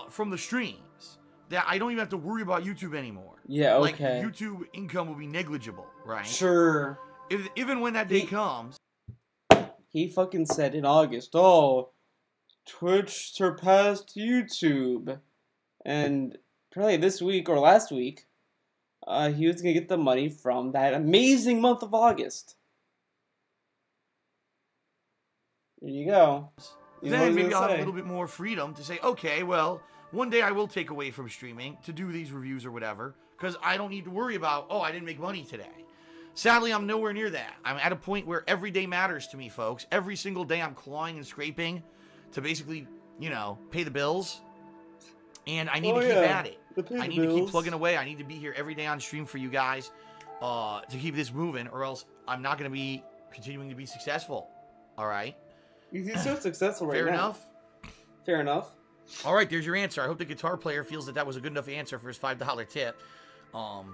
from the streams that I don't even have to worry about YouTube anymore. Yeah, okay. Like, YouTube income will be negligible, right? Sure. Even when that day comes. He fucking said in August, oh, Twitch surpassed YouTube. And probably this week or last week, he was going to get the money from that amazing month of August. There you go. Then maybe I'll have a little bit more freedom to say, okay, well, one day I will take away from streaming to do these reviews or whatever, because I don't need to worry about, oh, I didn't make money today. Sadly, I'm nowhere near that. I'm at a point where every day matters to me, folks. Every single day I'm clawing and scraping to basically, you know, pay the bills. And I need to keep at it. I need to keep plugging away. I need to be here every day on stream for you guys to keep this moving, or else I'm not going to be continuing to be successful. All right? He's so successful right now. Fair enough? Fair enough. All right, there's your answer. I hope the guitar player feels that that was a good enough answer for his $5 tip. All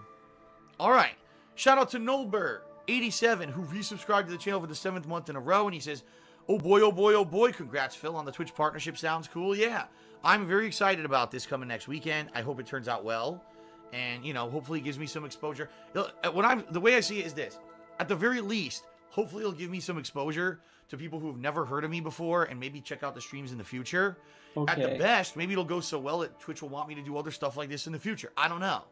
right. Shout out to Nolbert87, who resubscribed to the channel for the 7th month in a row, and he says, oh boy, oh boy, oh boy, congrats, Phil, on the Twitch partnership. Sounds cool. Yeah, I'm very excited about this coming next weekend. I hope it turns out well, and, you know, hopefully it gives me some exposure. The way I see it is this. At the very least, hopefully it'll give me some exposure to people who have never heard of me before and maybe check out the streams in the future. Okay. At the best, maybe it'll go so well that Twitch will want me to do other stuff like this in the future. I don't know.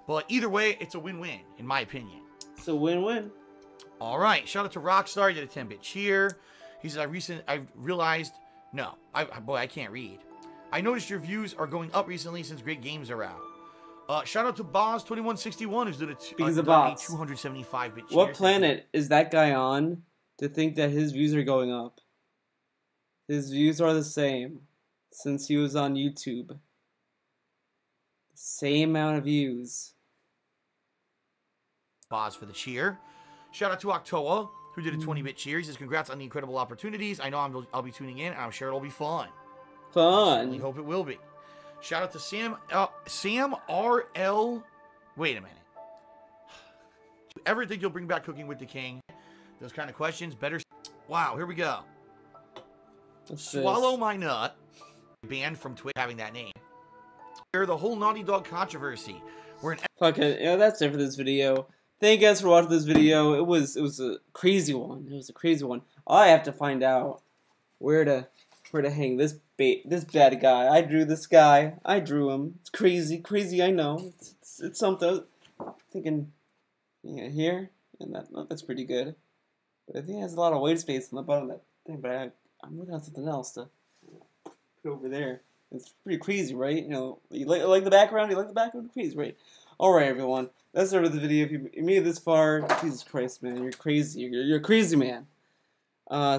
But either way, it's a win-win, in my opinion. It's a win-win. All right. Shout out to Rockstar. He did a 10-bit cheer. He says, I realized... No. Boy, I can't read. I noticed your views are going up recently since great games are out. Shout out to Boz2161, who's did a 275-bit cheer. What planet is that guy on to think that his views are going up? His views are the same since he was on YouTube. Same amount of views. Boz for the cheer. Shout out to Octoa, who did a 20-bit cheer. He says, congrats on the incredible opportunities. I know I'll be tuning in, and I'm sure it'll be fun. I certainly hope it will be. Shout out to Sam RL. Wait a minute. Do you ever think you'll bring back Cooking with the King? Those kind of questions. Better. Wow, here we go. Swallow my nut. Banned from Twitch having that name. The whole Naughty Dog controversy. Fuck it. Yeah, that's it for this video. Thank you guys for watching this video. It was a crazy one. It was a crazy one. I have to find out where to hang this bad guy. I drew this guy. I drew him. It's crazy, I know. It's something. I'm thinking, yeah, here and that's pretty good. But I think it has a lot of white space on the bottom of that thing. But I'm looking at something else to put over there. It's pretty crazy, right? You know, you like the background? You like the background? Crazy, right? Alright, everyone. That's it for the video. If you made it this far, Jesus Christ, man. You're crazy. You're a crazy man.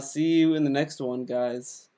See you in the next one, guys.